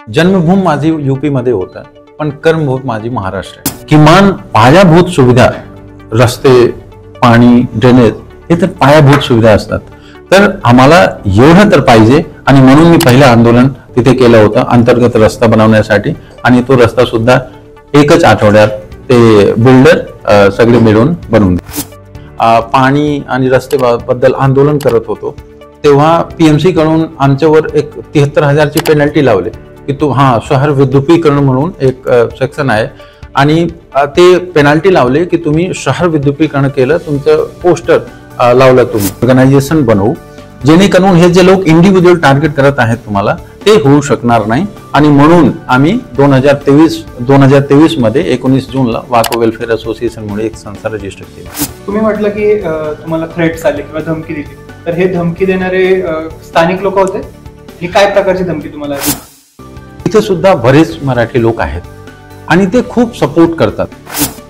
जन्मभूमी माझी यूपी मध्ये होतं, पण कर्मभूमी माझी महाराष्ट्र आहे. किमान पायाभूत सुविधा, रस्ते, पाणी, ड्रेनेज हे तर पायाभूत सुविधा असतात. तर आम्हाला एवढं तर पाहिजे आणि म्हणून मी पहिलं आंदोलन तिथे केलं होतं अंतर्गत रस्ता बनवण्यासाठी. आणि तो रस्ता सुद्धा एकच आठवड्यात ते बिल्डर सगळे मिळून बनवून पाणी आणि रस्ते बद्दल आंदोलन करत होतो तेव्हा पीएमसी कडून आमच्यावर एक 73,000ची पेनल्टी लावली की तू शहर विद्युतीकरण म्हणून एक सेक्शन आहे आणि ते पेनल्टी लावले की तुम्ही शहर विद्युतीकरण केलं, तुमचं पोस्टर लावलं, तुम्ही ऑर्गनायझेशन बनवू जेणेकरून हे जे लोक इंडिव्हिज्युअल टार्गेट करत आहेत तुम्हाला ते होऊ शकणार नाही. आणि म्हणून आम्ही 2023 मध्ये 19 जूनला वाको वेलफेअर असोसिएशन म्हणून एक संस्था रजिस्टर केली. तुम्ही म्हटलं की तुम्हाला थ्रेट्स आले किंवा धमकी दिली, तर हे धमकी देणारे स्थानिक लोक होते? ही काय प्रकारची धमकी तुम्हाला? इथे सुद्धा बरेच मराठी लोक आहेत आणि ते खूप सपोर्ट करतात,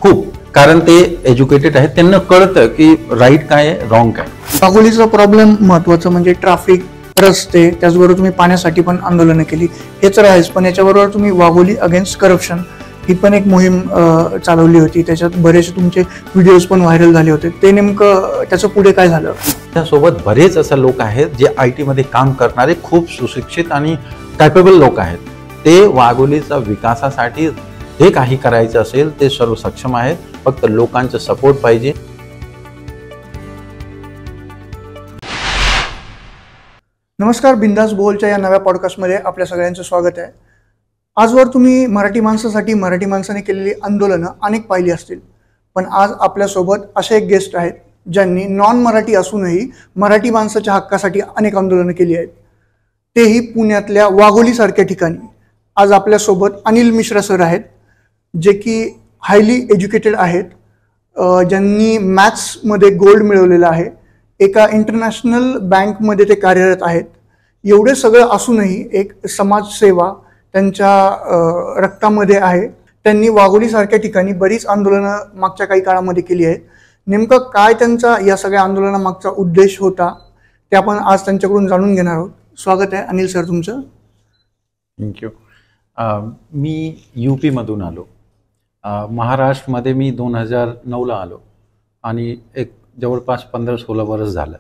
खूप, कारण ते एज्युकेटेड आहेत, त्यांना कळतं की राईट काय आहे, रॉंग काय. वाघोलीचा प्रॉब्लेम महत्वाचं म्हणजे ट्रॅफिक, रस्ते, त्याचबरोबर तुम्ही पाण्यासाठी पण आंदोलनं केली, हे तर आहेच, पण याच्याबरोबर तुम्ही वाघोली अगेन्स्ट करप्शन ही पण एक मोहीम चालवली होती. त्याच्यात बरेच तुमचे व्हिडिओज पण व्हायरल झाले होते. ते नेमकं त्याचं पुढे काय झालं? त्यासोबत बरेच असे लोक आहेत जे IT मध्ये काम करणारे, खूप सुशिक्षित आणि कॅपेबल लोक आहेत. ते वाघोलीचा विकासासाठी जे काही करायचं असेल ते सर्व सक्षम आहेत, फक्त लोकांचा सपोर्ट पाहिजे. नमस्कार, बिंदास बोलच्या या नव्या पॉडकास्टमध्ये आपल्या सगळ्यांचं स्वागत आहे. आजवर तुम्ही मराठी माणसासाठी मराठी माणसाने केलेली आंदोलनं अनेक पाहिली असतील, पण आज आपल्यासोबत असे एक गेस्ट आहेत ज्यांनी नॉन मराठी असूनही मराठी माणसाच्या हक्कासाठी अनेक आंदोलनं केली आहेत, तेही पुण्यातल्या वाघोलीसारख्या ठिकाणी. आज आपल्यासोबत अनिल मिश्रा सर आहेत, जे की हायली एज्युकेटेड आहेत, ज्यांनी मॅथ्समध्ये गोल्ड मिळवलेलं आहे, एका इंटरनॅशनल बँकमध्ये ते कार्यरत आहेत. एवढे सगळं असूनही एक समाजसेवा त्यांच्या रक्तामध्ये आहे. त्यांनी वाघोलीसारख्या ठिकाणी बरीच आंदोलनं मागच्या काही काळामध्ये केली आहेत. नेमकं काय त्यांचा या सगळ्या आंदोलनामागचा उद्देश होता ते आपण आज त्यांच्याकडून जाणून घेणार आहोत. स्वागत आहे अनिल सर तुमचं. थँक्यू. मी UP मधून आलो. महाराष्ट्रमध्ये मी 2009ला आलो आणि एक जवळपास 15-16 वर्ष झालं.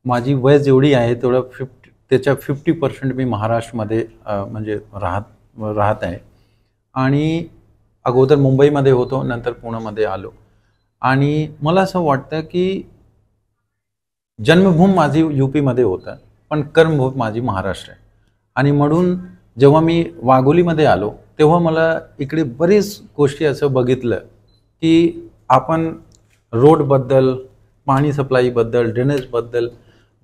माझी वय जेवढी आहे तेवढं त्याच्या 50% मी महाराष्ट्रमध्ये म्हणजे राहत आहे. आणि अगोदर मुंबईमध्ये होतो, नंतर पुण्यामध्ये आलो. आणि मला असं वाटतं की जन्मभूमी माझी UP मध्ये होतं, पण कर्मभूमी माझी महाराष्ट्र आहे. आणि म्हणून जेव्हा मी वाघोलीमध्ये आलो तेव्हा मला इकडे बरीच गोष्टी असं बघितलं की आपण रोडबद्दल, पाणी सप्लाईबद्दल, ड्रेनेजबद्दल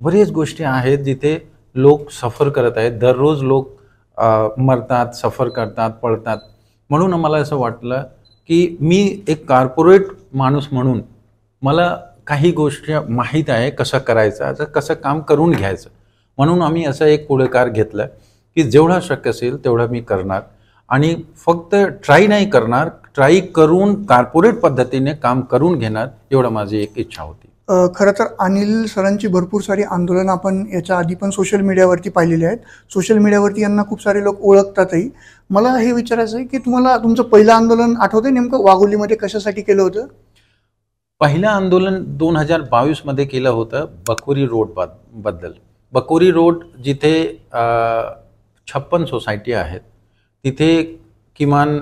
बरेच गोष्टी आहेत जिथे लोक सफर करत आहेत. दररोज लोक मरतात, सफर करतात, पळतात. म्हणून आम्हाला असं वाटलं की मी एक कॉर्पोरेट माणूस म्हणून मला काही गोष्टी माहीत आहे, कसं करायचं, कसं काम करून घ्यायचं. म्हणून आम्ही असं एक पुढाकार घेतलं की जेवढा शक्य असेल तेवढं मी करणार आणि फक्त ट्राय नाही करणार, ट्राय करून कॉर्पोरेट पद्धतीने काम करून घेणार, एवढं माझी एक इच्छा होती. खरं तर अनिल सरांची भरपूर सारी आंदोलनं आपण याच्या आधी पण सोशल मीडियावरती पाहिलेली आहेत. सोशल मीडियावरती यांना खूप सारे लोक ओळखतातही. मला हे विचारायचं आहे की तुम्हाला तुमचं पहिलं आंदोलन आठवतंय, नेमकं वाघोलीमध्ये कशासाठी केलं होतं? पहिलं आंदोलन 2022 मध्ये केलं होतं बकोरी रोड बद्दल. बकोरी रोड जिथे 56 सोसायटी आहेत, तिथे किमान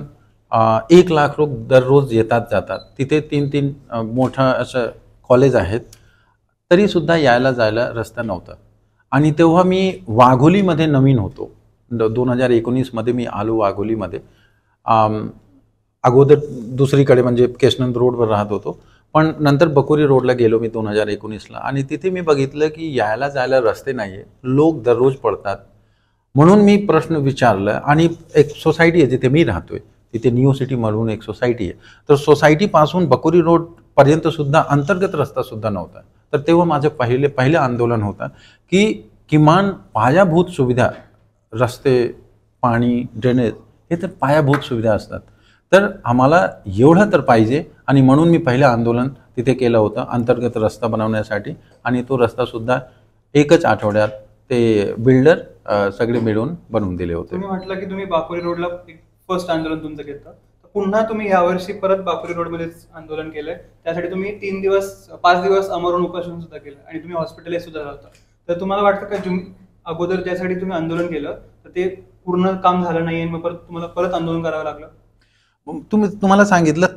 1 लाख लोक दररोज येतात जातात. तिथे 3 मोठं असं कॉलेज आहेत, तरीसुद्धा यायला जायला रस्ता नव्हता. आणि तेव्हा मी वाघोलीमध्ये नवीन होतो. 2019 मध्ये मी आलो वाघोलीमध्ये. अगोदर दुसरीकडे म्हणजे केशनंद रोडवर राहत होतो, पण नंतर बकोरी रोडला गेलो मी 2019ला. आणि तिथे मी बघितलं की यायला जायला रस्ते नाही आहे, लोक दररोज पडतात. म्हणून मी प्रश्न विचारला आणि एक सोसायटी आहे जिथे मी राहतोय, तिथे न्यू सिटी म्हणून एक सोसायटी आहे. तर सोसायटीपासून बकोरी रोड पर्यंत सुद्धा अंतर्गत रस्ता सुद्धा नव्हता. तर तेव्हा माझं पहिलं आंदोलन होतं की किमान पायाभूत सुविधा, रस्ते, पाणी, ड्रेनेज हे तर पायाभूत सुविधा असतात. तर आम्हाला एवढं तर पाहिजे आणि म्हणून मी पहिलं आंदोलन तिथे केलं होतं अंतर्गत रस्ता बनवण्यासाठी. आणि तो रस्ता सुद्धा एकच आठवड्यात ते बिल्डर सगळे मिळून बनवून दिले होते. तुम्ही म्हटलं की तुम्ही बाकुरी रोडला एक फर्स्ट आंदोलन तुमचं घेतलं, पुन्हा तुम्ही यावर्षी परत बाकुरी रोडमध्येच आंदोलन केलंय. त्यासाठी तुम्ही 5 दिवस अमरण उपोषण सुद्धा केलं आणि तुम्ही हॉस्पिटलाइज सुद्धा झाला होता. तर तुम्हाला वाटतं का अगोदर ज्यासाठी तुम्ही आंदोलन केलं तर ते पूर्ण काम झालं नाही आणि मग तुम्हाला परत आंदोलन करावं लागलं? तुम्हाला सांगितलं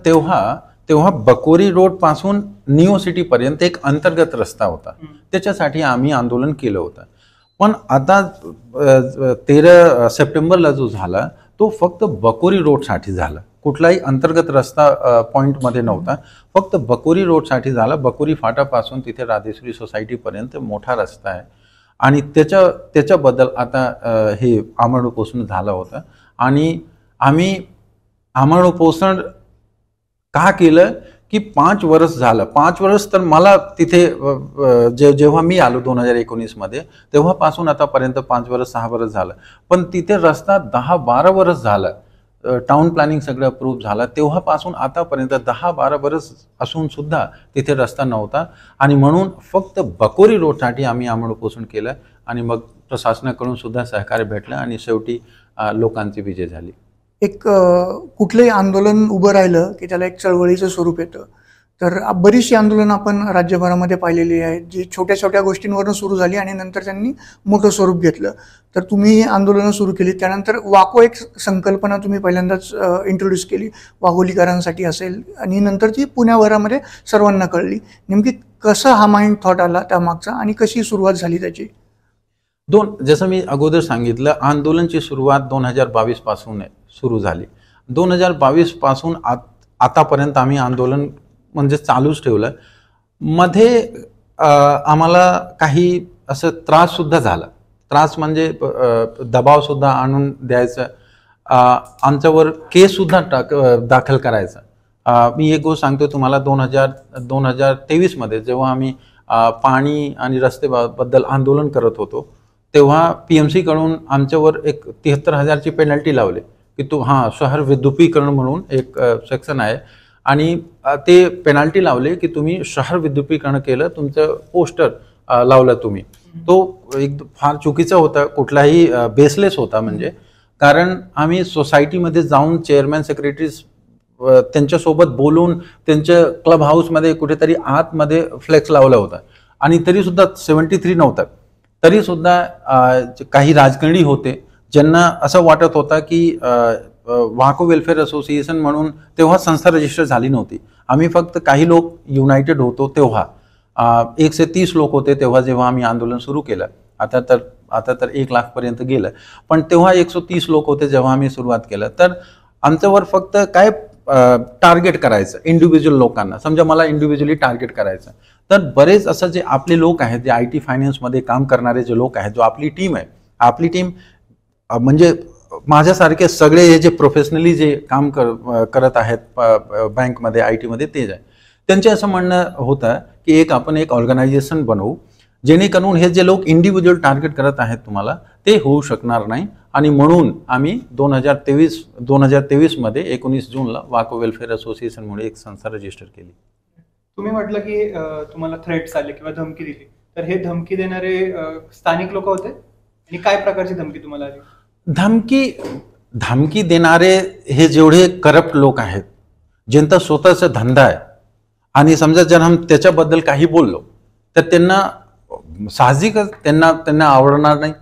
तेव्हा बकोरी रोड पासून न्यू सिटी पर्यंत एक अंतर्गत रस्ता होता, त्याच्यासाठी आम्ही आंदोलन केलं होतं. पण आता 13 सप्टेंबरला जो झाला तो फक्त बकोरी रोडसाठी झाला, कुठलाही अंतर्गत रस्ता पॉइंटमध्ये नव्हता, फक्त बकोरी रोडसाठी झाला. बकोरी फाटापासून तिथे राधेश्वरी सोसायटीपर्यंत मोठा रस्ता आहे आणि त्याच्याबद्दल आता हे आमरण उपोषण झालं होतं. आणि आम्ही आमरण उपोषण का केलं की 5 वर्ष झालं. 5 वर्ष तर मला तिथे जेव्हा मी आलो 2019 मध्ये तेव्हापासून आतापर्यंत 5 वर्ष 6 वर्ष झालं. पण तिथे रस्ता 10-12 वर्ष झालं, टाउन प्लॅनिंग सगळं अप्रूव्ह झालं, तेव्हापासून आतापर्यंत 10-12 वर्ष असून सुद्धा तिथे रस्ता नव्हता. आणि म्हणून फक्त बकोरी रोडसाठी आम्ही आमरण उपोषण केलं आणि मग प्रशासनाकडून सुद्धा सहकार्य भेटलं आणि शेवटी लोकांची विजय झाली. एक कुठलंही आंदोलन उभं राहिलं की त्याला एक चळवळीचं स्वरूप येतं. तर बरीचशी आंदोलनं आपण राज्यभरामध्ये पाहिलेली आहेत जी छोट्या छोट्या गोष्टींवरून सुरू झाली आणि नंतर त्यांनी मोठं स्वरूप घेतलं. तर तुम्ही आंदोलनं सुरू केली, त्यानंतर वाको एक संकल्पना तुम्ही पहिल्यांदाच इंट्रोड्यूस केली वाघोलीकरांसाठी असेल आणि नंतर ती पुण्याभरामध्ये सर्वांना कळली. नेमकी कसा हा माइंड थॉट आला त्यामागचा आणि कशी सुरुवात झाली त्याची? जसं मी अगोदर सांगितलं, आंदोलनची सुरुवात 2022 पासून सुरू झाली. 2022 पासून आतापर्यंत आम्ही आंदोलन म्हणजे चालूच ठेवलं. मध्ये आम्हाला काही असं त्रास सुद्धा झाला. त्रास म्हणजे दबाव सुद्धा आणून द्यायचं, आमच्यावर केस सुद्धा दाखल करायचा. मी एक गोष्ट सांगतो तुम्हाला, 2023 मध्ये जेव्हा आम्ही पाणी आणि रस्तेबद्दल आंदोलन करत होतो तेव्हा PMC कडून आमच्यावर एक 73,000ची पेनल्टी लावली की शहर विद्युतीकरण म्हणून एक सेक्शन आहे आणि ते पेनल्टी लावले की तुम्ही शहर विद्युतीकरण केलं, तुमचं पोस्टर लावलं तुम्ही. तो एक फार चुकीचा होता, कुठलाही बेसलेस होता. म्हणजे कारण आम्ही सोसायटीमध्ये जाऊन चेअरमॅन सेक्रेटरीज त्यांच्यासोबत बोलून त्यांच्या क्लब हाऊसमध्ये कुठेतरी आतमध्ये फ्लेक्स लावला होता आणि तरीसुद्धा 73 नव्हता. तरीसुद्धा काही राजकारणी होते ज्यांना असं वाटत होता की वाको वेलफेअर असोसिएशन म्हणून तेव्हा संस्था रजिस्टर झाली नव्हती. आम्ही फक्त काही लोक युनायटेड होतो. तेव्हा 130 लोक होते तेव्हा जेव्हा आम्ही आंदोलन सुरू केलं. आता तर 1 लाख पर्यंत गेलं, पण तेव्हा 130 लोक होते जेव्हा आम्ही सुरुवात केलं. तर आमच्यावर फक्त काय टार्गेट करायचं इंडिव्हिज्युअल लोकांना, समजा मला इंडिव्हिज्युअली टार्गेट करायचं. तर बरेच असं जे आपले लोक आहेत, जे IT फायनान्समध्ये काम करणारे जे लोक आहेत, जो आपली टीम आहे, आपली टीम म्हणजे माझ्यासारखे सगळे हे जे प्रोफेशनली जे काम करत आहेत बँकमध्ये IT मध्ये तेच आहे. त्यांचे असं म्हणणं होतं की आपण एक ऑर्गनायझेशन बनवू जेणेकरून हे जे लोक इंडिव्हिज्युअल टार्गेट करत आहेत तुम्हाला ते होऊ शकणार नाही. आणि म्हणून आम्ही 2023 मध्ये 19 जूनला वाको वेलफेअर असोसिएशन म्हणून एक संस्था रजिस्टर केली. तुम्ही म्हटलं की तुम्हाला थ्रेट्स आले किंवा धमकी दिली, तर हे धमकी देणारे स्थानिक लोक होते आणि काय प्रकारची धमकी तुम्हाला आली? धमकी देणारे हे जेवढे करप्ट लोक आहेत, ज्यांचा स्वतःचा धंदा आहे आणि समजा जर हम त्याच्याबद्दल काही बोललो तर त्यांना साहजिकच त्यांना आवडणार नाही.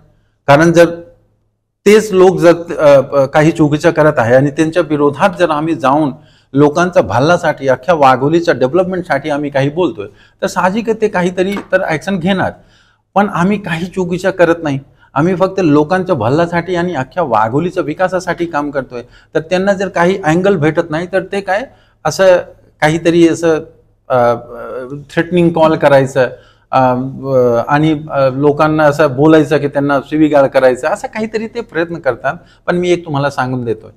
कारण जर तेच लोक जर काही चुकीचं करत आहे आणि त्यांच्या विरोधात जर आम्ही जाऊन लोकांच्या भल्यासाठी, अख्ख्या वाघोलीच्या डेव्हलपमेंटसाठी आम्ही काही बोलतोय तर साहजिकच ते काहीतरी तर ॲक्शन घेणार. पण आम्ही काही चुकीचं करत नाही, आम्ही फक्त लोकांच्या भल्यासाठी आणि अख्ख्या वाघोलीच्या विकासासाठी काम करतोय. तर त्यांना जर काही अँगल भेटत नाही तर ते काय असं काहीतरी असं थ्रेटनिंग कॉल करायचं आणि लोकांना असं बोलायचं की त्यांना शिवीगाळ करायचं, असं काहीतरी ते प्रयत्न करतात. पण मी एक तुम्हाला सांगून देतोय,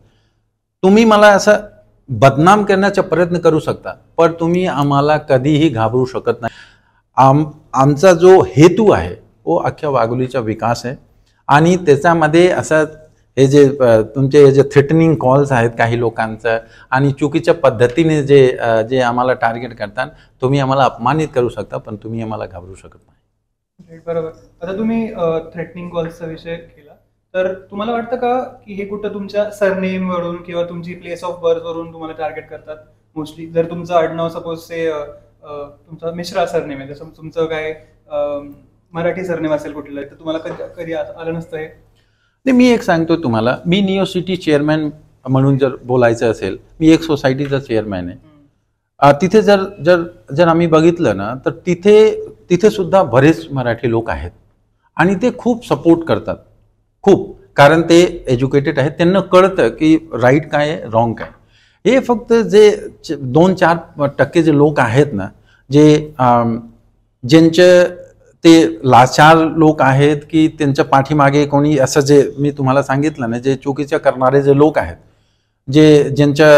तुम्ही मला असं बदनाम करण्याचा प्रयत्न करू शकता पण तुम्ही आम्हाला कधीही घाबरू शकत नाही. आमचा जो हेतू आहे तो अख्ख्या वाघोलीचा विकास आहे आणि त्याच्यामध्ये असं हे जे थ्रेटनिंग कॉल्स आहेत काही लोकांचं आणि चुकीच्या पद्धतीने जे आम्हाला टार्गेट करतात, तुम्ही आम्हाला अपमानित करू शकता पण तुम्ही आम्हाला घाबरू शकत नाही. बरोबर. आता तुम्ही थ्रेटनिंग कॉल्सचा विषय केला, तर तुम्हाला वाटतं का की हे कुठं तुमच्या सरनेम वरून किंवा तुमची प्लेस ऑफ बर्थ वरून तुम्हाला टार्गेट करतात मोस्टली? जर तुमचं आडनाव सपोज से तुमचा मिश्रा सरनेम आहे, जसं तुमचं काय मराठी सरनेम असेल कुठलं, तर तुम्हाला कधी कधी आलं नसतं हे? नाही, मी एक सांगतो तुम्हाला, मी नियो सिटी चेअरमॅन म्हणून जर बोलायचं असेल, मी एक सोसायटीचा चेअरमॅन आहे. तिथे जर जर जर आम्ही बघितलं ना, तर तिथे सुद्धा बरेच मराठी लोक आहेत आणि ते खूप सपोर्ट करतात, खूप. कारण ते एज्युकेटेड आहेत, त्यांना कळतं की राईट काय आहे, रॉंग काय. हे फक्त जे 2-4% जे लोक आहेत ना, ज्यांचे ते लाचार लोक आहेत, की त्यांच्या पाठीमागे कोणी असं, जे मी तुम्हाला सांगितलं ना, जे चुकीच्या करणारे जे लोक आहेत, ज्यांच्या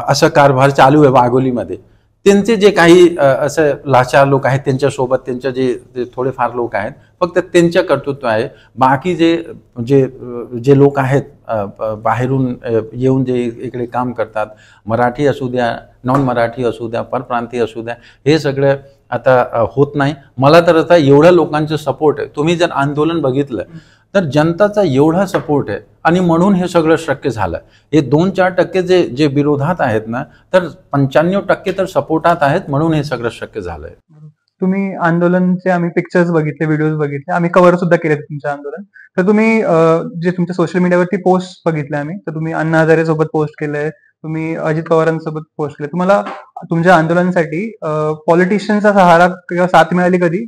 असं कारभार चालू आहे वाघोलीमध्ये, त्यांचे जे काही असं लाचार लोक आहेत, त्यांच्यासोबत त्यांच्या जे थोडेफार लोक आहेत, फक्त त्यांच्या कर्तृत्व आहे. बाकी जे लोक आहेत बाहेरून येऊन जे इकडे काम करतात, मराठी असू द्या, नॉन मराठी असू द्या, परप्रांतीय असू द्या, हे सगळं आता होत नाही. मला तर आता एवढ्या लोकांचं सपोर्ट आहे. तुम्ही जर आंदोलन बघितलं तर जनताचा एवढा सपोर्ट आहे आणि म्हणून हे सगळं शक्य झालं. हे 2-4% जे विरोधात आहेत ना, तर 95% तर सपोर्टात आहेत, म्हणून हे सगळं शक्य झालंय. तुम्ही आंदोलनचे आम्ही पिक्चर्स बघितले, व्हिडिओज बघितले, आम्ही कव्हर सुद्धा केले तुमचं आंदोलन. तर तुम्ही जे तुमच्या सोशल मीडियावरती पोस्ट बघितले आम्ही, तर तुम्ही अण्णा हजारे सोबत पोस्ट केलंय, तुम्ही अजित पवारांसोबत पोस्ट केले. तुम्हाला तुमच्या आंदोलनासाठी पॉलिटिशियनचा सहारा किंवा साथ मिळाली कधी?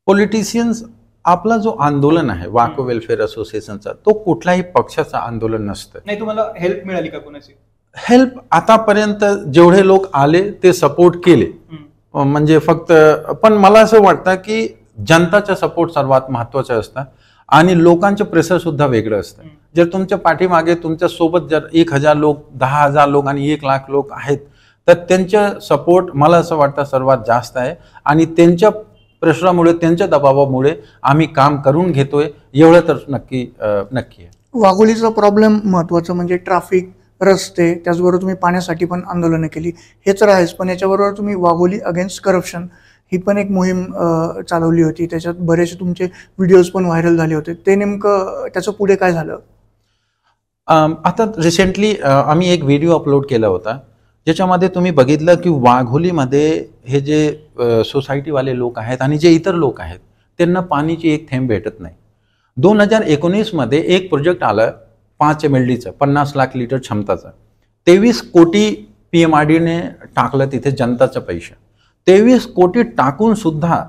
पॉलिटिशियन्स, आपला जो आंदोलन आहे वाको वेलफेअर असोसिएशनचा, तो कुठल्याही पक्षाचं आंदोलन नसतं. नाही, तुम्हाला हेल्प मिळाली का कोणाची? हेल्प आतापर्यंत जेवढे लोक आले ते सपोर्ट केले, म्हणजे फक्त. पण मला असं वाटतं की जनताचा सपोर्ट सर्वात महत्वाचं असतं आणि लोकांचं प्रेशर सुद्धा वेगळं असतं. जर तुमच्या पाठीमागे तुमच्या सोबत जर 1000 लोक, 10,000 लोक आणि 1,00,000 लोक आहेत, तर त्यांचं सपोर्ट मला असं वाटतं सर्वात जास्त आहे आणि त्यांच्या प्रेशरामुळे, त्यांच्या दबावामुळे आम्ही काम करून घेतोय, एवढं तर नक्की आहे. वाघोलीचा प्रॉब्लेम महत्त्वाचं म्हणजे ट्रॅफिक, रस्ते, त्याचबरोबर तुम्ही पाण्यासाठी पण आंदोलनं केली, हे तर आहेच. पण याच्याबरोबर तुम्ही वाघोली अगेन्स्ट करप्शन ही पण एक मोहीम चालवली होती. त्याच्यात बरेचसे तुमचे व्हिडिओज पण व्हायरल झाले होते. ते नेमकं त्याचं पुढे काय झालं? आता रिसेंटली आम्ही एक व्हिडिओ अपलोड केला होता, ज्याच्यामध्ये तुम्ही बघितलं की वाघोलीमध्ये हे जे सोसायटीवाले लोक आहेत आणि जे इतर लोक आहेत, त्यांना पाणीची एक थेंब भेटत नाही. 2019मध्ये एक प्रोजेक्ट आलं 5 MLDचं, 50 लाख लिटर क्षमताचं. 23 कोटी PMRDने टाकलं तिथे जनताचं पैसे. 23 कोटी टाकून सुद्धा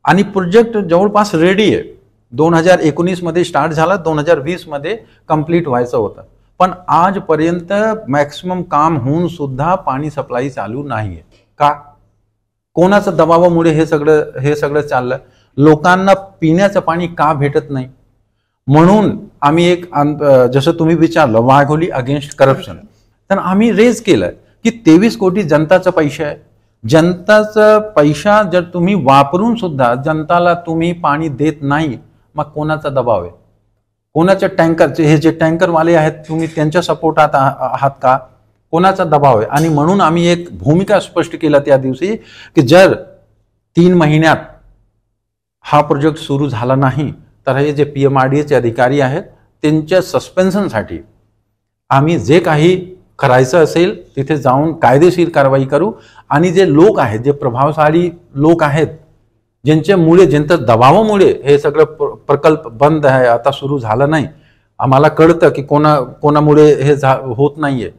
आणि प्रोजेक्ट जवळपास रेडी आहे. 2019मध्ये स्टार्ट झाला, 2020मध्ये कंप्लीट व्हायचं होतं. पण आजपर्यंत मॅक्सिमम काम होऊन सुद्धा पाणी सप्लाय चालू नाहीये. का? कोणाच्या दबावामुळे हे सगळं चाललं? लोकांना पिण्याचं पाणी का भेटत नाही? म्हणून आम्ही एक, जसं तुम्ही विचारलं, वाघोली अगेन्स्ट करप्शन, तर आम्ही रेज केलं की 23 कोटी जनताचा पैसा आहे. जनताचा पैसा जर तुम्ही वापरून सुद्धा जनताला तुम्ही पाणी देत नाही, मग कोणाचा दबाव आहे? कोणाच्या टँकरचे, हे जे टँकरवाले आहेत, तुम्ही त्यांच्या सपोर्टात आहात का? कोणाचा दबाव आहे? आणि म्हणून आम्ही एक भूमिका स्पष्ट केला त्या दिवशी की जर 3 महिन्यात हा प्रोजेक्ट सुरू झाला नाही, तर हे जे PMRDAचे अधिकारी आहेत त्यांच्या सस्पेन्शनसाठी आम्ही जे काही करायचं असेल तिथे जाऊन कायदेशीर कारवाई करू. आणि जे लोक आहेत, जे प्रभावशाली लोक आहेत, ज्यांच्या दबावामुळे हे सगळं प्रकल्प बंद आहे, आता सुरू झालं नाही, आम्हाला कळतं की कोणामुळे हे होत नाहीये,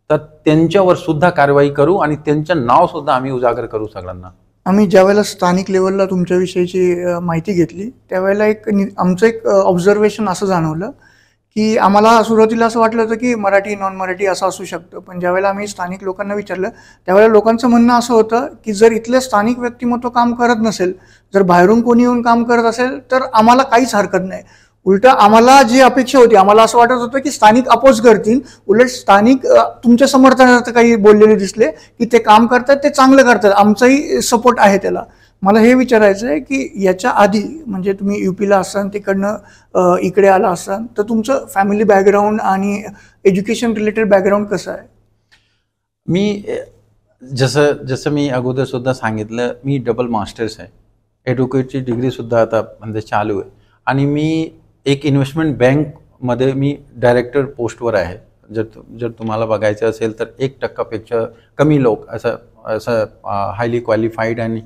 तर त्यांच्यावर सुद्धा कारवाई करू आणि त्यांचं नाव सुद्धा आम्ही उजागर करू सगळ्यांना. आम्ही ज्यावेळेला स्थानिक लेवलला तुमच्याविषयीची माहिती घेतली, त्यावेळेला आमचं एक ऑब्झर्वेशन असं जाणवलं की आम्हाला सुरुवातीला असं वाटलं होतं की मराठी, नॉन मराठी असं असू शकतं. पण ज्यावेळेला आम्ही स्थानिक लोकांना विचारलं, त्यावेळेला लोकांचं म्हणणं असं होतं की जर इथले स्थानिक व्यक्तिमत्व काम करत नसेल, जर बाहेरून कोणी येऊन काम करत असेल, तर आम्हाला काहीच हरकत नाही. उलट आम्हाला जी अपेक्षा होती, आम्हाला असं वाटत होतं की स्थानिक अपोज करतील, उलट स्थानिक तुमच्या समर्थनार्थ काही बोललेले दिसले की ते काम करतात, ते चांगलं करतात, आमचाही सपोर्ट आहे त्याला. मला हे विचारायचं आहे की याच्या आधी, म्हणजे तुम्ही UPला असाल, तिकडनं इकडे आला असाल, तर तुमचं फॅमिली बॅकग्राऊंड आणि एज्युकेशन रिलेटेड बॅकग्राऊंड कसं आहे? मी जसं मी अगोदर सुद्धा सांगितलं, मी डबल मास्टर्स आहे ॲडव्होकेटची डिग्रीसुद्धा आता म्हणजे चालू आहे आणि मी एक इन्व्हेस्टमेंट बँकमध्ये मी डायरेक्टर पोस्टवर आहे. जर तुम्हाला बघायचं असेल तर 1% कमी लोक असं हायली क्वालिफाईड आणि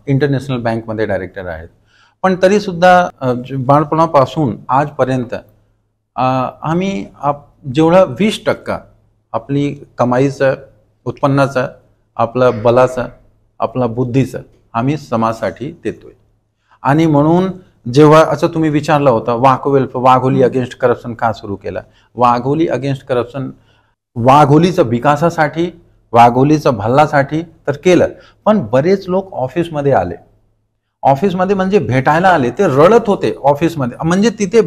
इंटरनॅशनल बँकमध्ये डायरेक्टर आहेत. पण तरीसुद्धा बाळपणापासून आजपर्यंत आम्ही जेवढा 20% आपली कमाईचं, उत्पन्नाचं, आपलं बलाचं, आपला बुद्धीचं आम्ही समाजासाठी देतोय. आणि म्हणून जेव्हा असं तुम्ही विचारलं होतं वाघोली अगेन्स्ट करप्शन का सुरू केलं, वाघोली अगेन्स्ट करप्शन वाघोलीचं विकासासाठी, वाघोलीचं भल्लासाठी तर केलं. पण बरेच लोक ऑफिसमध्ये आले, ऑफिसमध्ये म्हणजे भेटायला आले, ते रडत होते ऑफिसमध्ये. म्हणजे तिथे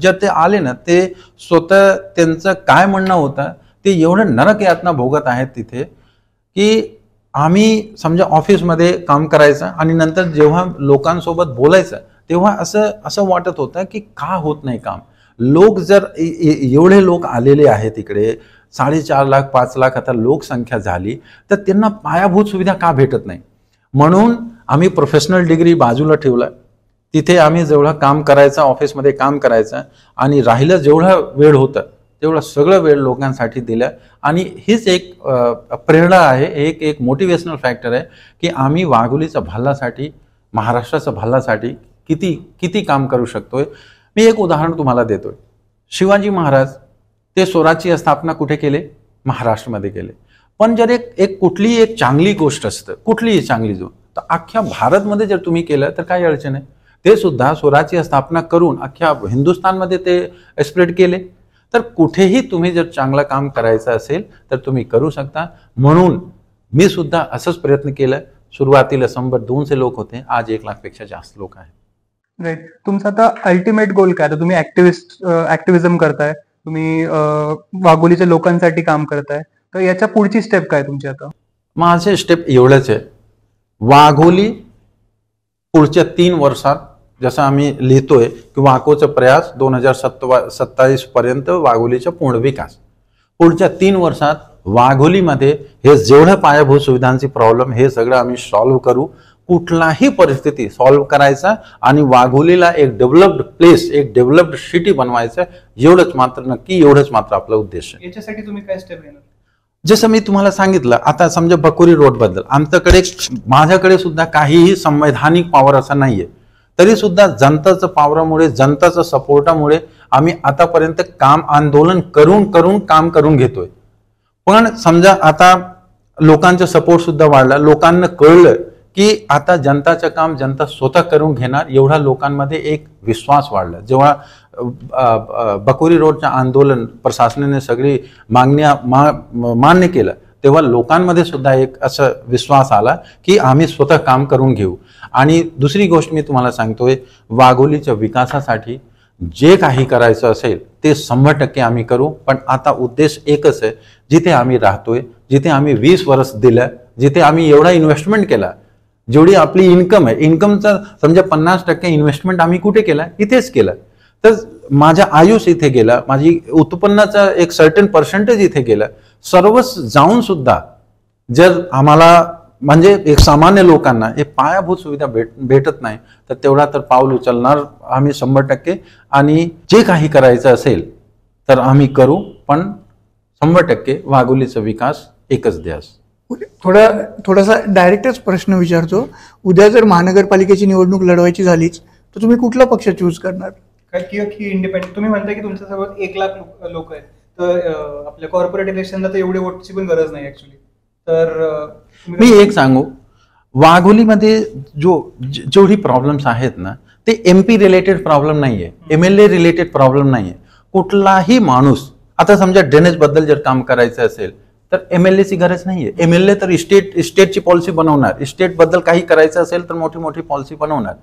जर ते आले ना, ते स्वतः त्यांचं काय म्हणणं होतं, ते एवढं नरक यातना भोगत आहेत तिथे की आम्ही समजा ऑफिसमध्ये काम करायचं आणि नंतर जेव्हा लोकांसोबत बोलायचं तेव्हा असं वाटत होतं की का होत नाही काम. लोक जर एवढे लोक आलेले आहेत इकडे, 4.5 लाख 5 लाख आता लोकसंख्या झाली, तर त्यांना पायाभूत सुविधा का भेटत नाही. म्हणून आम्ही प्रोफेशनल डिग्री बाजूला ठेवला. तिथे आम्ही जेवढं काम करायचं, ऑफिसमध्ये काम करायचं आणि राहिलं जेवढा वेळ होतं तेवढं सगळं वेळ लोकांसाठी दिलं. आणि हीच एक प्रेरणा आहे, एक मोटिवेशनल फॅक्टर आहे की आम्ही वाघोलीच्या भल्लासाठी, महाराष्ट्राच्या भल्लासाठी किती काम करू शकतोय. मी एक उदाहरण तुम्हाला देतोय. शिवाजी महाराज ते स्वराज्याची स्थापना कुठे केले, महाराष्ट्रामध्ये केले. पण जर एक कुठलीही एक चांगली गोष्ट असतं, कुठलीही चांगली तर अख्ख्या भारतमध्ये जर तुम्ही केलं तर काही अडचण आहे. ते सुद्धा स्वराज्याची स्थापना करून अख्ख्या हिंदुस्थानमध्ये ते स्प्रेड केले. तर कुठेही तुम्ही जर चांगलं काम करायचं असेल तर तुम्ही करू शकता. म्हणून मी सुद्धा असंच प्रयत्न केला. सुरुवातीला 100-200 लोक होते, आज 1 लाखपेक्षा जास्त लोक आहेत. राईट. तुमचा आता अल्टिमेट गोल काय? आता तुम्ही ऍक्टिव्हिझम करताय, तुम्ही वाघोलीच्या लोकांसाठी काम करताय, तर याच्या पुढची स्टेप काय तुमची? आता माझे स्टेप एवढंच आहे. वाघोली पुढच्या 3 वर्षात जसं आम्ही लिहितोय की वाघोचा प्रयास 2027 पर्यंत वाघोलीचा पूर्ण विकास. पुढच्या 3 वर्षात वाघोलीमध्ये हे जेवढं पायाभूत सुविधांची प्रॉब्लेम हे सगळं आम्ही सॉल्व्ह करू. कुठलाही परिस्थिती सॉल्व्ह करायचा आणि वाघोलीला एक डेव्हलप्ड प्लेस, एक डेव्हलप्ड सिटी बनवायचं, एवढंच मात्र आपला उद्देश आहे. याच्यासाठी तुम्ही काय स्टेप घेणार? जसं मी तुम्हाला सांगितलं, आता समजा बकोरी रोड बद्दल माझ्याकडे सुद्धा काहीही संवैधानिक पॉवर असा नाहीये, तरी सुद्धा जनताचं पॉवरमुळे, जनताचं सपोर्टामुळे आम्ही आतापर्यंत आंदोलन करून काम करून घेतोय. पण समजा आता लोकांचा सपोर्ट सुद्धा वाढला, लोकांना कळलं की आता जनताचं काम जनता स्वतः करून घेणार, एवढा लोकांमध्ये एक विश्वास वाढला. जेव्हा बकोरी रोडचं आंदोलन प्रशासनाने सगळी मागण्या मान्य केलं, तेव्हा लोकांमध्ये सुद्धा एक असा विश्वास आला की आम्ही स्वतः काम करून घेऊ. आणि दुसरी गोष्ट मी तुम्हाला सांगतोय, वाघोलीच्या विकासासाठी जे काही करायचं असेल ते 100% आम्ही करू. पण आता उद्देश एकच आहे, जिथे आम्ही राहतोय, जिथे आम्ही 20 वर्ष दिलं, जिथे आम्ही एवढा इन्व्हेस्टमेंट केला, जेवढी आपली इन्कम आहे, इन्कमचा समजा 50% इन्व्हेस्टमेंट आम्ही कुठे केला, इथेच केलं. तर माझं आयुष्य इथे गेलं, माझी उत्पन्नाचा एक सर्टन पर्सेंटेज इथे गेलं. सर्वच जाऊन सुद्धा जर आम्हाला म्हणजे एक सामान्य लोकांना हे पायाभूत सुविधा भेटत नाही, तर तेवढा तर पाऊल उचलणार आम्ही 100%. आणि जे काही करायचं असेल तर आम्ही करू, पण 100% वाघोलीचा विकास एकच ध्यास. थोडासा डायरेक्टच प्रश्न विचारतो. उद्या जर महानगरपालिकेची निवडणूक लढवायची झालीच तर तुम्ही कुठला पक्ष चूज करणार? की इंडिपेंडेंट? तुम्ही म्हणताय की तुमच्यासोबत 1 लाख लोक आहेत, तर आपल्या कॉर्पोरेट इलेक्शनला तर एवढे वोटची पण गरज नाही ऍक्च्युली. तर मी एक सांगू, वाघोलीमध्ये जेवढी प्रॉब्लेम्स आहेत ना, ते MP रिलेटेड प्रॉब्लेम नाहीये, MLA रिलेटेड प्रॉब्लेम नाहीये. कुठलाही माणूस आता समजा ड्रेनेज बद्दल जर काम करायचं असेल तर MLA ची गरज नाहीये. MLA तर स्टेटची पॉलिसी बनवणार, स्टेट बद्दल काही करायचं असेल तर मोठी पॉलिसी बनवणार.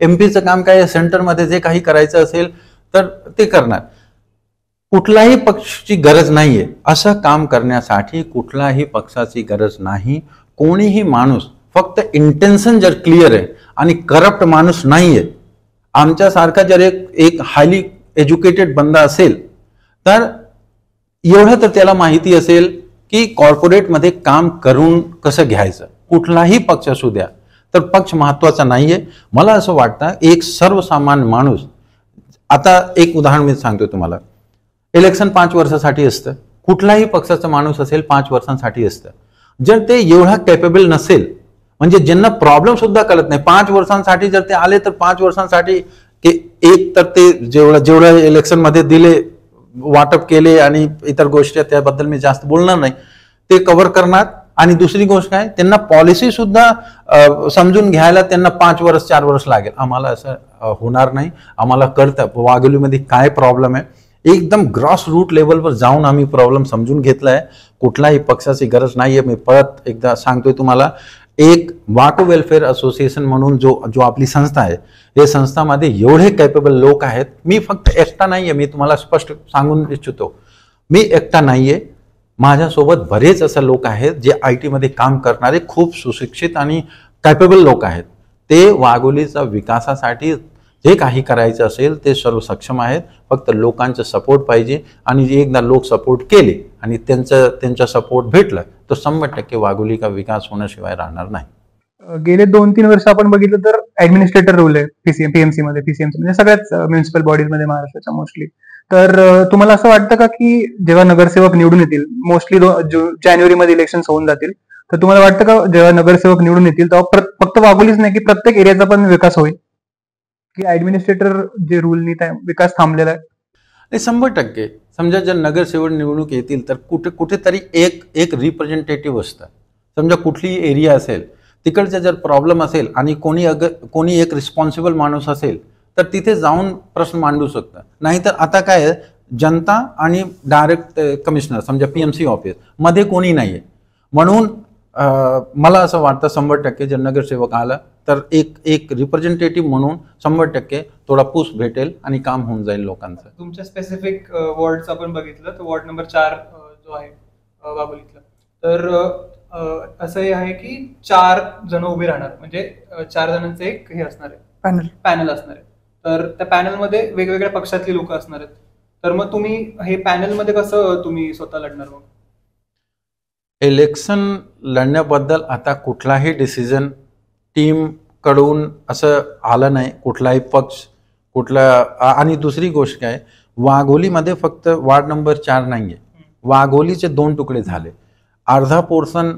MPचं काम काय, सेंटरमध्ये जे काही करायचं असेल तर ते करणार. कुठलाही पक्षाची गरज नाहीये असं काम करण्यासाठी, कुठलाही पक्षाची गरज नाही. कोणीही माणूस, फक्त इंटेन्शन जर क्लिअर आहे आणि करप्ट माणूस नाहीये, आमच्यासारखा जर एक हायली एज्युकेटेड बंदा असेल तर एवढं तर त्याला माहिती असेल की कॉर्पोरेटमध्ये काम करून कसं घ्यायचं. कुठलाही पक्ष असू द्या, तर पक्ष महत्वाचा नाहीये. मला असं वाटतं एक सर्वसामान्य माणूस, आता एक उदाहरण मी सांगतो तुम्हाला, इलेक्शन 5 वर्षासाठी असतं, कुठलाही पक्षाचा माणूस असेल 5 वर्षांसाठी असतं. जर ते एवढा कॅपेबल नसेल, म्हणजे ज्यांना प्रॉब्लेम सुद्धा कळत नाही, 5 वर्षांसाठी जर ते आले तर 5 वर्षांसाठी एक तर ते जेवढं इलेक्शन मध्ये दिले, वाटप केले आणि इतर गोष्टी त्याबद्दल मी जास्त बोलणार नाही, ते कव्हर करणार. आणि दुसरी गोष्ट काय, त्यांना पॉलिसी सुद्धा समजून घ्यायला त्यांना 5 वर्ष 4 वर्ष लागेल. आम्हाला असं होणार नाही. आम्हाला कळतं वाघोलीमध्ये काय प्रॉब्लेम आहे, एकदम ग्रॉस रूट लेवलवर जाऊन आम्ही प्रॉब्लेम समजून घेतलाय. कुठलाही पक्षाची गरज नाहीये. मी परत एकदा सांगतोय तुम्हाला, एक वाको वेलफेअर असोसिएशन म्हणून जो आपली संस्था आहे, या संस्थामध्ये एवढे कॅपेबल लोक आहेत. मी फक्त एकटा नाहीये, मी तुम्हाला स्पष्ट सांगून इच्छितो, मी एकटा नाहीये. माझ्यासोबत बरेच असे लोक आहेत जे IT मध्ये काम करणारे, खूप सुशिक्षित आणि कॅपेबल लोक आहेत. ते वाघोलीचा विकासासाठी जे काही करायचं असेल ते सर्व सक्षम आहेत. फक्त लोकांचं सपोर्ट पाहिजे. आणि एकदा लोक सपोर्ट केले आणि त्यांचा सपोर्ट भेटला तर 100% वाघोली का विकास होण्याशिवाय राहणार नाही. गेले 2-3 वर्ष आपण बघितलं तर ऍडमिनिस्ट्रेटर रोल आहे पीएमसी म्हणजे सगळ्याच म्युन्सिपल बॉडीज मध्ये महाराष्ट्राच्या मोस्टली. तर तुम्हाला असं वाटतं का की जेव्हा नगरसेवक निवडून येतील, मोस्टली जानेवारीमध्ये इलेक्शन्स होऊन जातील, तर तुम्हाला वाटतं का जेव्हा नगरसेवक निवडून येतील तेव्हा फक्त वाघोलीच नाही की प्रत्येक एरियाचा पण विकास होईल, की ऍडमिनिस्ट्रेटर जे रूलनी विकास थांबलेला आहे? 100%. समजा जर नगरसेवक निवडणूक येतील तर कुठेतरी एक रिप्रेझेंटेटिव्ह असतं. समजा कुठली एरिया असेल, तिकडचा जर प्रॉब्लेम असेल आणि कोणी एक रिस्पॉन्सिबल माणूस असेल तर तिथे जाऊन प्रश्न मांडू शकतं. नाहीतर आता काय आहे, जनता आणि डायरेक्ट कमिशनर समजा PMC ऑफिस मध्ये कोणी नाहीये. म्हणून मला असं वाटतं 100% जर नगरसेवक आला तर एक रिप्रेझेंटेटिव्ह म्हणून 100% थोडा पुश भेटेल आणि काम होऊन जाईल लोकांचं. तुमच्या स्पेसिफिक वॉर्डचं आपण बघितलं तर वॉर्ड नंबर 4 जो आहे वाघोलीतला, तर असंही आहे की 4 जण उभे राहणार, म्हणजे 4 जणांचं एक हे असणार आहे, पॅनल असणार आहे. तर त्या पॅनलमध्ये वेगवेगळ्या पक्षातली लोक असणार आहेत. तर मग तुम्ही हे पॅनलमध्ये कसं तुम्ही स्वतः लढणार? मग इलेक्शन लढण्याबद्दल आता कुठलाही डिसिजन टीम कडून असं आलं नाही, कुठलाही पक्ष आणि दुसरी गोष्ट काय, वाघोलीमध्ये फक्त वार्ड नंबर 4 नाहीये, वाघोलीचे 2 तुकडे झाले. अर्धा पोर्शन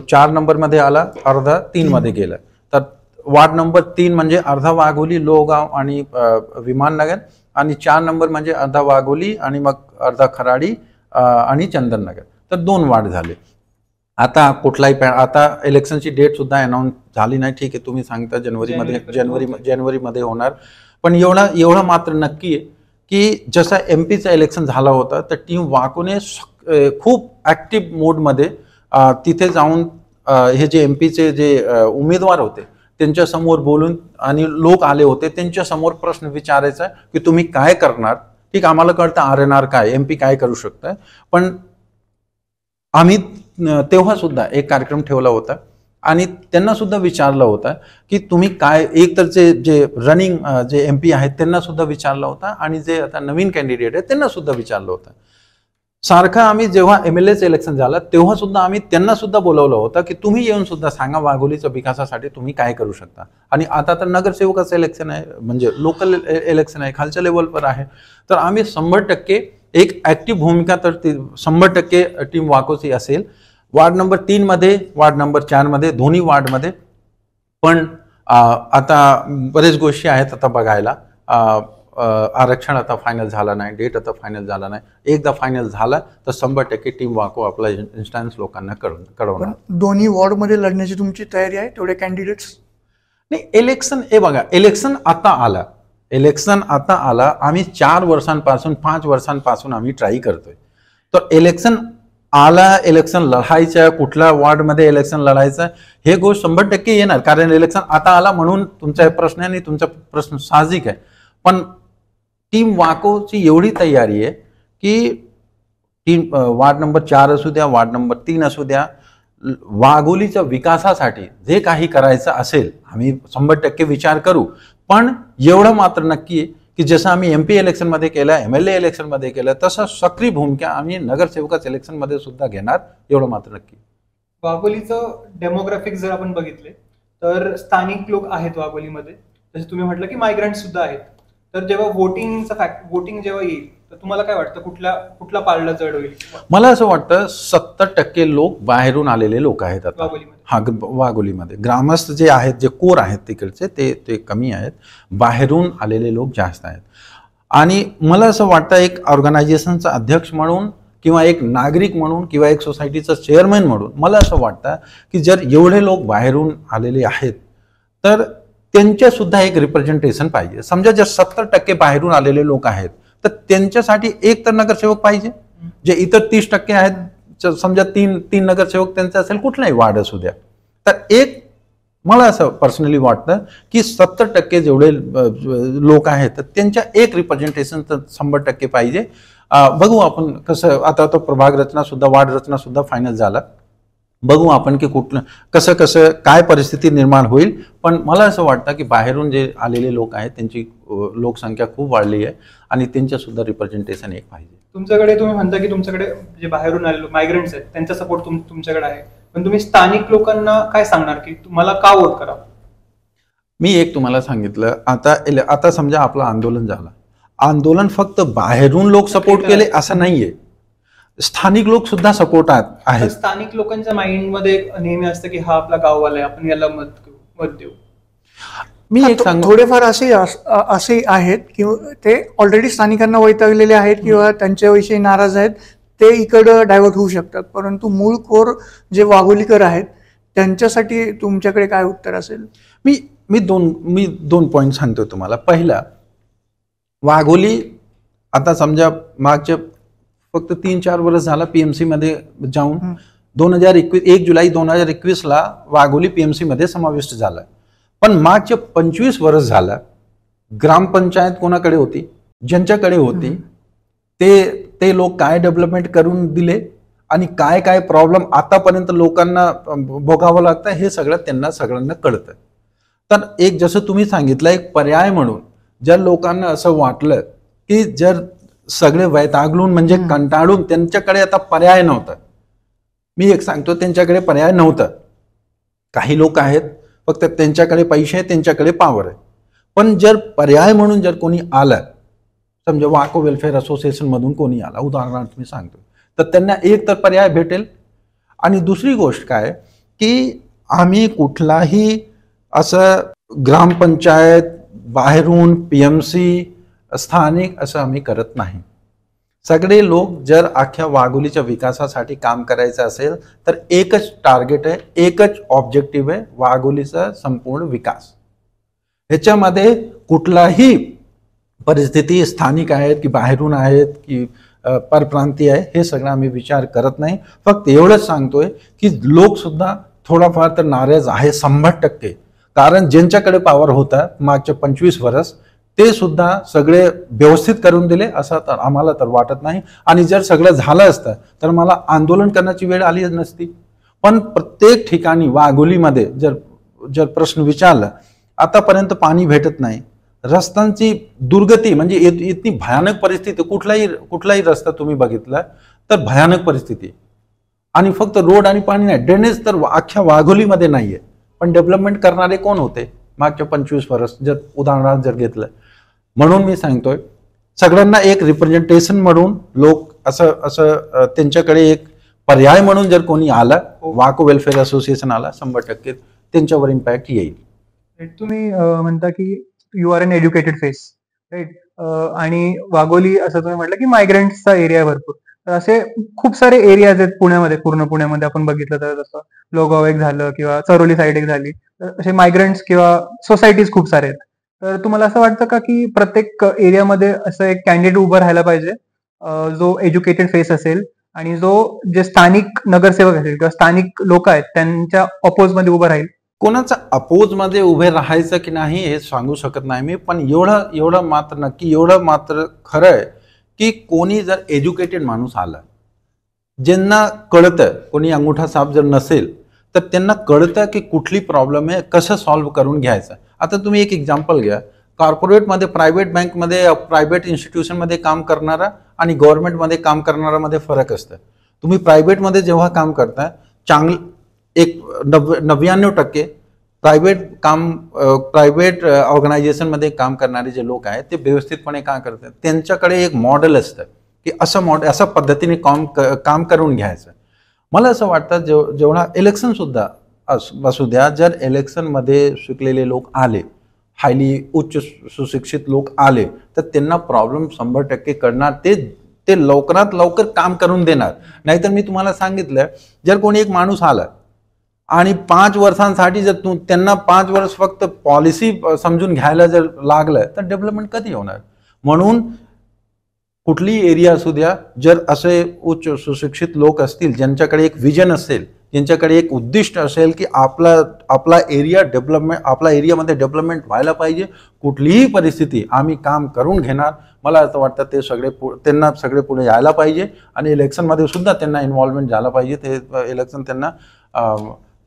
4 नंबरमध्ये आला, अर्धा 3 मध्ये गेला. तर वार्ड नंबर 3 म्हणजे अर्धा वाघोली, लोहगाव आणि विमाननगर, आणि 4 नंबर म्हणजे अर्धा वाघोली आणि मग अर्धा खराडी आणि चंदननगर. तर 2 वार्ड झाले. आता आता इलेक्शनची डेट सुद्धा अनाऊन्स झाली नाही. ठीक आहे, तुम्ही सांगता जानेवारीमध्ये होणार. पण एवढा मात्र नक्की आहे की जसा MPचं इलेक्शन झाला होता तर टीम वाकोने खूप ऍक्टिव्ह मोडमध्ये तिथे जाऊन हे जे MPचे जे उमेदवार होते त्यांच्या समोर बोलून, आणि लोक आले होते त्यांच्या समोर प्रश्न विचारायचा की तुम्ही काय करणार. ठीक, आम्हाला कळतं RNR काय, MP काय करू शकतं, पण आम्ही तेव्हा सुद्धा एक कार्यक्रम ठेवला होता आणि त्यांना सुद्धा विचारलं होतं की तुम्ही काय, एक तर जे रनिंग जे MP आहेत त्यांना सुद्धा विचारलं होता आणि जे आता नवीन कॅन्डिडेट आहेत त्यांना सुद्धा विचारलं होतं. सारखं आम्ही जेव्हा MLAचं इलेक्शन झालं तेव्हा सुद्धा आम्ही त्यांना सुद्धा बोलवलं होतं की तुम्ही येऊन सुद्धा सांगा वाघोलीच्या विकासासाठी तुम्ही काय करू शकता. आणि आता तर नगरसेवकाचं इलेक्शन आहे, म्हणजे लोकल इलेक्शन आहे, खालच्या लेवलवर आहे. तर आम्ही 100% एक ऍक्टिव्ह भूमिका तर 100% टीम वाकोची असेल. वार्ड नंबर 3 मध्ये, वार्ड नंबर 4 मध्ये, दोन्ही वार्डमध्ये. पण आता बरेच गोष्टी आहेत आता बघायला. आरक्षण आता फायनल झाला नाही, डेट आता फायनल झाला नाही. एकदा फायनल झाला तर 100% टीम वाको आपला इन्स्टन्स लोकांना कळवणार. दोन्ही वॉर्डमध्ये लढण्याची तुमची तयारी आहे, तेवढे कॅन्डिडेट्स? नाही, इलेक्शन हे बघा, इलेक्शन आता आला. आम्ही 4 वर्षांपासून 5 वर्षांपासून आम्ही ट्राय करतोय. तर इलेक्शन लढायचं, कुठल्या वॉर्डमध्ये इलेक्शन लढायचं हे गोष्ट 100% येणार, कारण इलेक्शन आता आला म्हणून तुमचा प्रश्न आणि तुमचा प्रश्न साहजिक आहे. पण टीम वाकोची एवढी तयारी आहे की टीम वार्ड नंबर 4 असू द्या, वार्ड नंबर 3 असू द्या, वाघोलीच्या विकासासाठी जे काही करायचं असेल आम्ही 100% विचार करू. पण एवढं मात्र नक्की आहे की जसं आम्ही MP इलेक्शनमध्ये केलं, MLA इलेक्शनमध्ये केलं, तसं सक्रिय भूमिका आम्ही नगरसेवकाच्या इलेक्शनमध्ये सुद्धा घेणार, एवढं मात्र नक्की. वाघोलीचं डेमोग्राफिक जर आपण बघितले तर स्थानिक लोक आहेत वाघोलीमध्ये, जसं तुम्ही म्हटलं की मायग्रंट सुद्धा आहेत. तर जेव्हा वोटिंग जेव्हा येईल तर तुम्हाला काय वाटतं कुठला पारडा जड होईल मला असं वाटतं 70% लोक बाहेरून आलेले लोक आहेत आता. वाघोलीमध्ये? हा, वाघोलीमध्ये ग्रामस्थ जे आहेत, जे कोर आहेत तिकडचे, ते कमी आहेत. बाहेरून आलेले लोक जास्त आहेत. आणि मला असं वाटतं एक ऑर्गनायझेशनचा अध्यक्ष म्हणून किंवा एक नागरिक म्हणून किंवा एक सोसायटीचा चेअरमॅन म्हणून मला असं वाटतं की जर एवढे लोक बाहेरून आलेले आहेत तर त्यांच्या सुद्धा एक रिप्रेझेंटेशन पाहिजे. समजा जर 70% बाहेरून आलेले लोक आहेत तर त्यांच्यासाठी एक तर नगरसेवक पाहिजे. जे इतर 30% आहेत, समजा तीन नगरसेवक त्यांचा असेल, कुठलाही वार्ड असू द्या, तर एक मला असं पर्सनली वाटतं की 70% जेवढे लोक आहेत तर त्यांच्या एक रिप्रेझेंटेशन तर 100% पाहिजे. बघू आपण कसं, आता तो प्रभाग रचना सुद्धा, वार्ड रचना सुद्धा फायनल झाला. बघू आपण की कुठलं कसं काय परिस्थिती निर्माण होईल. पण मला असं वाटतं की बाहेरून जे आलेले लोक आहेत त्यांची लोकसंख्या खूप वाढली आहे आणि त्यांच्या सुद्धा रिप्रेझेंटेशन एक पाहिजे. तुमच्याकडे तुम्ही म्हणता की तुमच्याकडे जे बाहेरून आलेले मायग्रंट्स आहेत त्यांचा सपोर्ट तुमच्याकडे आहे, पण तुम्ही स्थानिक लोकांना काय सांगणार की तुम्हाला का वोट करा? मी एक तुम्हाला सांगितलं, आता समजा आपलं आंदोलन झालं, आंदोलन फक्त बाहेरून लोक सपोर्ट केले असं नाहीये, स्थानिक लोक सुद्धा सपोर्ट आहेत. स्थानिक लोकांच्या माइंडमध्ये नेहमी असतं की हा आपला गाववाला आहे, आपण याला मत देऊ. मी एक सांगतो, थोडेफार असे आहेत की ते ऑलरेडी स्थानिकांना वैतागलेले आहेत किंवा त्यांच्याविषयी नाराज आहेत, ते इकडं डायव्हर्ट होऊ शकतात. परंतु मूळ कोर जे वाघोलीकर आहेत त्यांच्यासाठी तुमच्याकडे काय उत्तर असेल? मी दोन पॉईंट सांगतो तुम्हाला. पहिला, वाघोली आता समजा मागच्या फक्त 3-4 वर्ष झाला पीएमसी मध्ये जाऊन 1 जुलै 2021 वाघोली पीएमसी मध्ये समाविष्ट झाला. पण मागच्या 25 वर्ष झाला ग्रामपंचायत कोणाकडे होती? ज्यांच्याकडे होती ते लोक काय डेव्हलपमेंट करून दिले आणि काय प्रॉब्लेम आतापर्यंत लोकांना भोगावं लागतं हे सगळं त्यांना सगळ्यांना कळतं. तर एक जसं तुम्ही सांगितलं, एक पर्याय म्हणून ज्या लोकांना असं वाटलं की जर सगळे वैतागलून म्हणजे कंटाळून त्यांच्याकडे आता पर्याय नव्हता, मी एक सांगतो त्यांच्याकडे पर्याय नव्हता. काही लोक आहेत फक्त त्यांच्याकडे पैसे आहे, त्यांच्याकडे पॉवर आहे. पण जर पर्याय म्हणून जर कोणी आलं, समजा वाको वेलफेअर असोसिएशन मधून कोणी आला, उदाहरणार्थ मी सांगतो, तर त्यांना एक तर पर्याय भेटेल. आणि दुसरी गोष्ट काय की आम्ही कुठलाही असं ग्रामपंचायत बाहेरून पीएमसी स्थानिक असं आम्ही करत नाही. सगळे लोक जर अख्ख्या वाघोलीच्या विकासासाठी काम करायचं असेल तर एकच टार्गेट आहे, एकच ऑब्जेक्टिव्ह आहे, वाघोलीचा संपूर्ण विकास. ह्याच्यामध्ये कुठलाही परिस्थिती स्थानिक आहेत की बाहेरून आहेत की परप्रांतीय आहे हे सगळं आम्ही विचार करत नाही. फक्त एवढंच सांगतोय की लोक सुद्धा थोडाफार तर नाराज आहे 100%. कारण ज्यांच्याकडे पॉवर होता मागच्या 25 वर्ष ते सुद्धा सगळे व्यवस्थित करून दिले असं तर आम्हाला तर वाटत नाही. आणि जर सगळं झालं असतं तर मला आंदोलन करण्याची वेळ आली नसती. पण प्रत्येक ठिकाणी वाघोलीमध्ये जर प्रश्न विचारला, आतापर्यंत पाणी भेटत नाही, रस्त्यांची दुर्गती म्हणजे इतकी भयानक परिस्थिती, कुठलाही रस्ता तुम्ही बघितला तर भयानक परिस्थिती. आणि फक्त रोड आणि पाणी नाही, ड्रेनेज तर अख्ख्या वाघोलीमध्ये नाहीये. पण डेव्हलपमेंट करणारे कोण होते मागच्या 25 वर्ष जर उदाहरणार्थ जर घेतलं? म्हणून मी सांगतोय सगळ्यांना एक रिप्रेझेंटेशन म्हणून लोक असं त्यांच्याकडे एक पर्याय म्हणून जर कोणी आला, वाको वेलफेअर असोसिएशन आला, 100% त्यांच्यावर इम्पॅक्ट येईल. तुम्ही म्हणता की you are an educated face, right? आणि वाघोली असं तुम्ही म्हटलं की मायग्रंट्सचा एरिया भरपूर, तर असे खूप सारे एरियाज आहेत पुण्यामध्ये. पूर्ण पुण्यामध्ये आपण बघितलं तर जसं लोगाव एक झालं किंवा चरोली साईड एक झाली, तर असे मायग्रंट्स किंवा सोसायटीज खूप सारे आहेत. तर तुम्हाला असं वाटतं का की प्रत्येक एरियामध्ये असं एक कॅन्डिडेट उभं राहायला पाहिजे जो एज्युकेटेड फेस असेल आणि जे स्थानिक नगरसेवक असेल किंवा स्थानिक लोक आहेत त्यांच्या अपोज मध्ये उभं राहील? कोणाचा अपोज मध्ये उभे राहायचं की नाही हे सांगू शकत नाही मी. पण एवढं मात्र नक्की, एवढं मात्र खरं आहे की कोणी जर एज्युकेटेड माणूस आला, ज्यांना कळतं, कोणी अंगुठा साप जर नसेल तर त्यांना कळतं की कुठली प्रॉब्लेम आहे, कसं सॉल्व्ह करून घ्यायचं. आता तुम्ही एक एक्झाम्पल घ्या, कॉर्पोरेटमध्ये, प्रायव्हेट बँकमध्ये, प्रायव्हेट इन्स्टिट्यूशनमध्ये काम करणारा आणि गव्हर्नमेंटमध्ये काम करणाऱ्यामध्ये फरक असतं. तुम्ही प्रायव्हेटमध्ये जेव्हा काम करता, एक 99% प्रायव्हेट ऑर्गनायझेशनमध्ये काम करणारे जे लोक आहेत ते व्यवस्थितपणे काय करतात, त्यांच्याकडे एक मॉडेल असतं की अशा पद्धतीने काम करून घ्यायचं. मला असं वाटतं जेवढा इलेक्शन सुद्धा असू द्या, जर इलेक्शनमध्ये शिकलेले लोक आले, हायली उच्च सुशिक्षित लोक आले, तर त्यांना प्रॉब्लेम 100% करणार, ते लवकरात लवकर काम करून देणार. नाहीतर मी तुम्हाला सांगितलं, जर कोणी एक माणूस आला आणि 5 वर्षांसाठी जर त्यांना 5 वर्ष फक्त पॉलिसी समजून घ्यायला जर लागलं तर डेव्हलपमेंट कधी होणार. म्हणून कुठलीही एरिया असू द्या, जर असे उच्च सुशिक्षित लोक असतील, ज्यांच्याकडे एक विजन असेल, ज्यांच्याकडे एक उद्दिष्ट असेल की आपला एरियामध्ये डेव्हलपमेंट व्हायला पाहिजे, कुठलीही परिस्थिती आम्ही काम करून घेणार. मला असं वाटतं त्यांना सगळे पुढे यायला पाहिजे आणि इलेक्शनमध्ये सुद्धा त्यांना इन्व्हॉल्वमेंट झालं पाहिजे. ते इलेक्शन त्यांना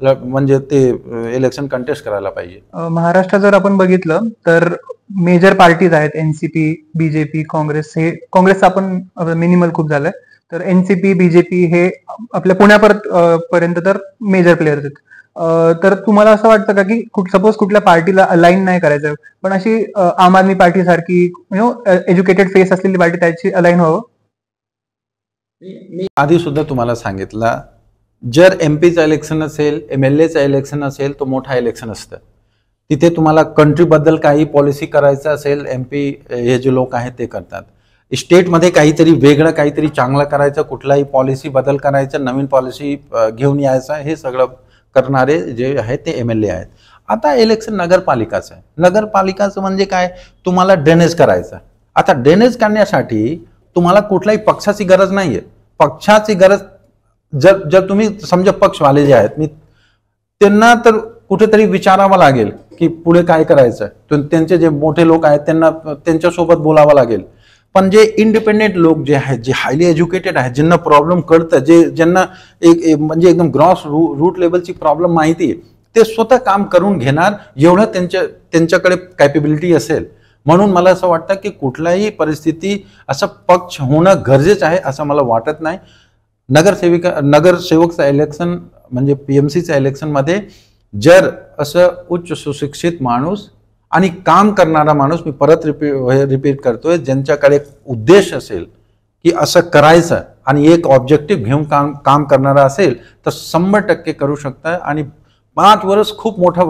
म्हणजे ते इलेक्शन कंटेस्ट करायला पाहिजे. महाराष्ट्रात जर आपण बघितलं तर मेजर पार्टीज आहेत, एनसीपी, बीजेपी, काँग्रेस. हे काँग्रेसचं आपण मिनिमल खूप झालंय, तर एनसीपी, बीजेपी हे आपल्या पुण्यापर्यंत तर मेजर प्लेयर्स आहेत. तर तुम्हाला असं वाटतं का की सपोज कुठल्या पार्टीला अलाइन नाही करायचं, पण अशी आम आदमी पार्टी सारखी एज्युकेटेड फेस असलेली पार्टी त्याची अलाइन व्हावं? मी आधी सुद्धा तुम्हाला सांगितलं, जर एमपीचं इलेक्शन असेल, MLAचं इलेक्शन असेल, तो मोठा इलेक्शन असतं. तिथे तुम्हाला कंट्रीबद्दल काही पॉलिसी करायचं असेल, MP हे जे लोक आहेत ते करतात. स्टेटमध्ये काहीतरी वेगळं, काहीतरी चांगलं करायचं, कुठलाही पॉलिसी बदल करायचं, नवीन पॉलिसी घेऊन यायचं, हे सगळं करणारे जे आहेत ते MLA आहेत. आता इलेक्शन नगरपालिकाचं आहे. नगरपालिकाचं म्हणजे काय, तुम्हाला ड्रेनेज करायचं. आता ड्रेनेज करण्यासाठी तुम्हाला कुठल्याही पक्षाची गरज नाहीये. पक्षाची गरज जर तुम्ही समजा पक्षवाले जे आहेत, त्यांना तर कुठेतरी विचारावं लागेल की पुढे काय करायचं. त्यांचे जे मोठे लोक आहेत त्यांना त्यांच्यासोबत बोलावं लागेल. पण जे इंडिपेंडेंट लोक जे आहेत, जे हायली एज्युकेटेड आहेत, ज्यांना प्रॉब्लेम कळतं, ज्यांना म्हणजे एकदम ग्रॉस रूट लेवलची प्रॉब्लेम माहिती आहे, ते स्वतः काम करून घेणार, एवढं त्यांच्याकडे कॅपेबिलिटी असेल. म्हणून मला असं वाटतं की कुठल्याही परिस्थिती असं पक्ष होणं गरजेचं आहे असं मला वाटत नाही. नगरसेवकचं इलेक्शन म्हणजे PMCचं इलेक्शनमध्ये जर असं उच्च सुशिक्षित माणूस आणि काम करणारा माणूस, मी परत रिपीट करतोय, ज्यांच्याकडे उद्देश असेल की असं करायचं आणि एक ऑब्जेक्टिव्ह घेऊन काम करणारा असेल तर 100% करू शकता. आणि 5 वर्ष खूप मोठा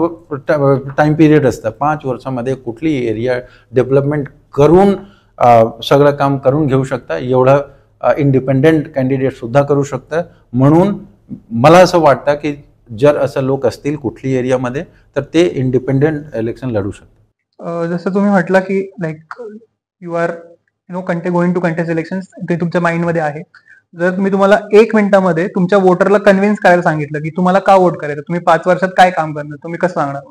टाइम पिरियड असतं. 5 वर्षामध्ये कुठली एरिया डेव्हलपमेंट करून सगळं काम करून घेऊ शकता. एवढं इंडिपेंडेंट कॅन्डिडेट सुद्धा करू शकतं. म्हणून मला असं वाटतं की जर असं लोक असतील कुठली एरियामध्ये तर ते इंडिपेंडेंट इलेक्शन लढू शकतात. जसं तुम्ही म्हटलं की like you are going to contest elections, ते तुमच्या माइंडमध्ये आहे. जर तुम्हाला 1 मिनिटामध्ये तुमच्या वोटरला कन्व्हिन्स करायला सांगितलं की तुम्हाला का वोट करायचं, तुम्ही 5 वर्षात काय काम करणार, तुम्ही कसं सांगणार?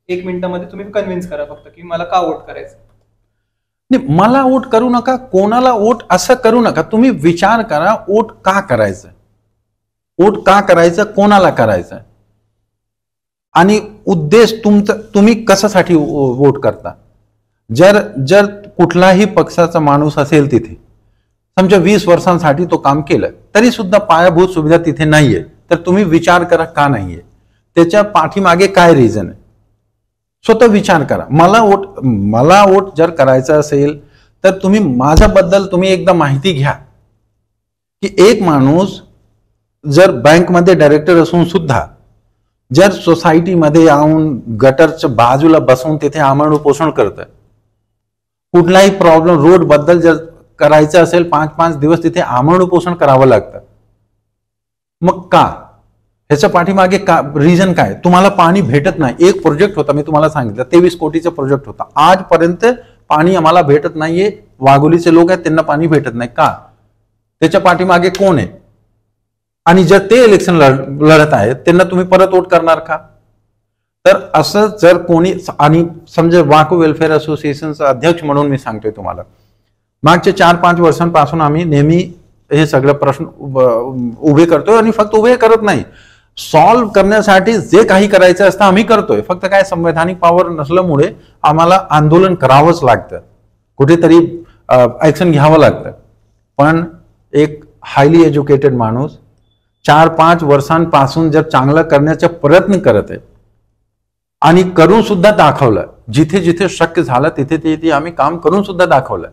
1 मिनिटामध्ये तुम्ही कन्व्हिन्स करा फक्त की मला का वोट करायचं. नाही, मला वोट करू नका, कोणाला वोट असं करू नका. तुम्ही विचार करा वोट का करायचं, वोट का करायचं, कोणाला करायचं आणि उद्देश तुम्ही कशासाठी वोट करता. जर कुठलाही पक्षाचा माणूस असेल तिथे, समजा 20 वर्षांसाठी तो काम केलं तरी सुद्धा पायाभूत सुविधा तिथे नाहीये, तर तुम्ही विचार करा का नाहीये, त्याच्या पाठीमागे काय रिझन आहे. स्वतः विचार करा. मला वोट जर करायचं असेल तर तुम्ही माझ्याबद्दल तुम्ही एकदा माहिती घ्या की एक माणूस जर बँकमध्ये डायरेक्टर असून सुद्धा जर सोसायटीमध्ये येऊन गटरच्या बाजूला बसून तिथे आमरण उपोषण करतं, कुठलाही प्रॉब्लेम रोड बद्दल जर करायचं असेल 5-5 दिवस तिथे आमरण उपोषण करावं लागतं, मग का, ह्याच्या पाठीमागे का रिझन काय. तुम्हाला पाणी भेटत नाही. एक प्रोजेक्ट होता, मी तुम्हाला सांगितलं 23 कोटीचा प्रोजेक्ट होता, आजपर्यंत पाणी आम्हाला भेटत नाहीये. वाघोलीचे लोक आहेत त्यांना पाणी भेटत नाही का, त्याच्या पाठीमागे कोण आहे. आणि जर ते इलेक्शन लढत आहेत त्यांना तुम्ही परत वोट करणार का. तर असं जर कोणी, आणि समजा वाको वेलफेअर असोसिएशनचा अध्यक्ष म्हणून मी सांगतोय तुम्हाला, मागच्या 4-5 वर्षांपासून आम्ही नेहमी हे सगळे प्रश्न उभे करतोय आणि फक्त उभे करत नाही, सॉल्व्ह करण्यासाठी जे काही करायचं असतं आम्ही करतोय. फक्त काय संवैधानिक पॉवर नसल्यामुळे आम्हाला आंदोलन करावंच लागतं, कुठेतरी ऍक्शन घ्यावं लागतं. पण एक हायली एज्युकेटेड माणूस 4-5 वर्षांपासून जर चांगलं करण्याचा प्रयत्न करत आहे आणि करून सुद्धा दाखवलं. जिथे जिथे शक्य झालं तिथे तिथे आम्ही काम करून सुद्धा दाखवलं.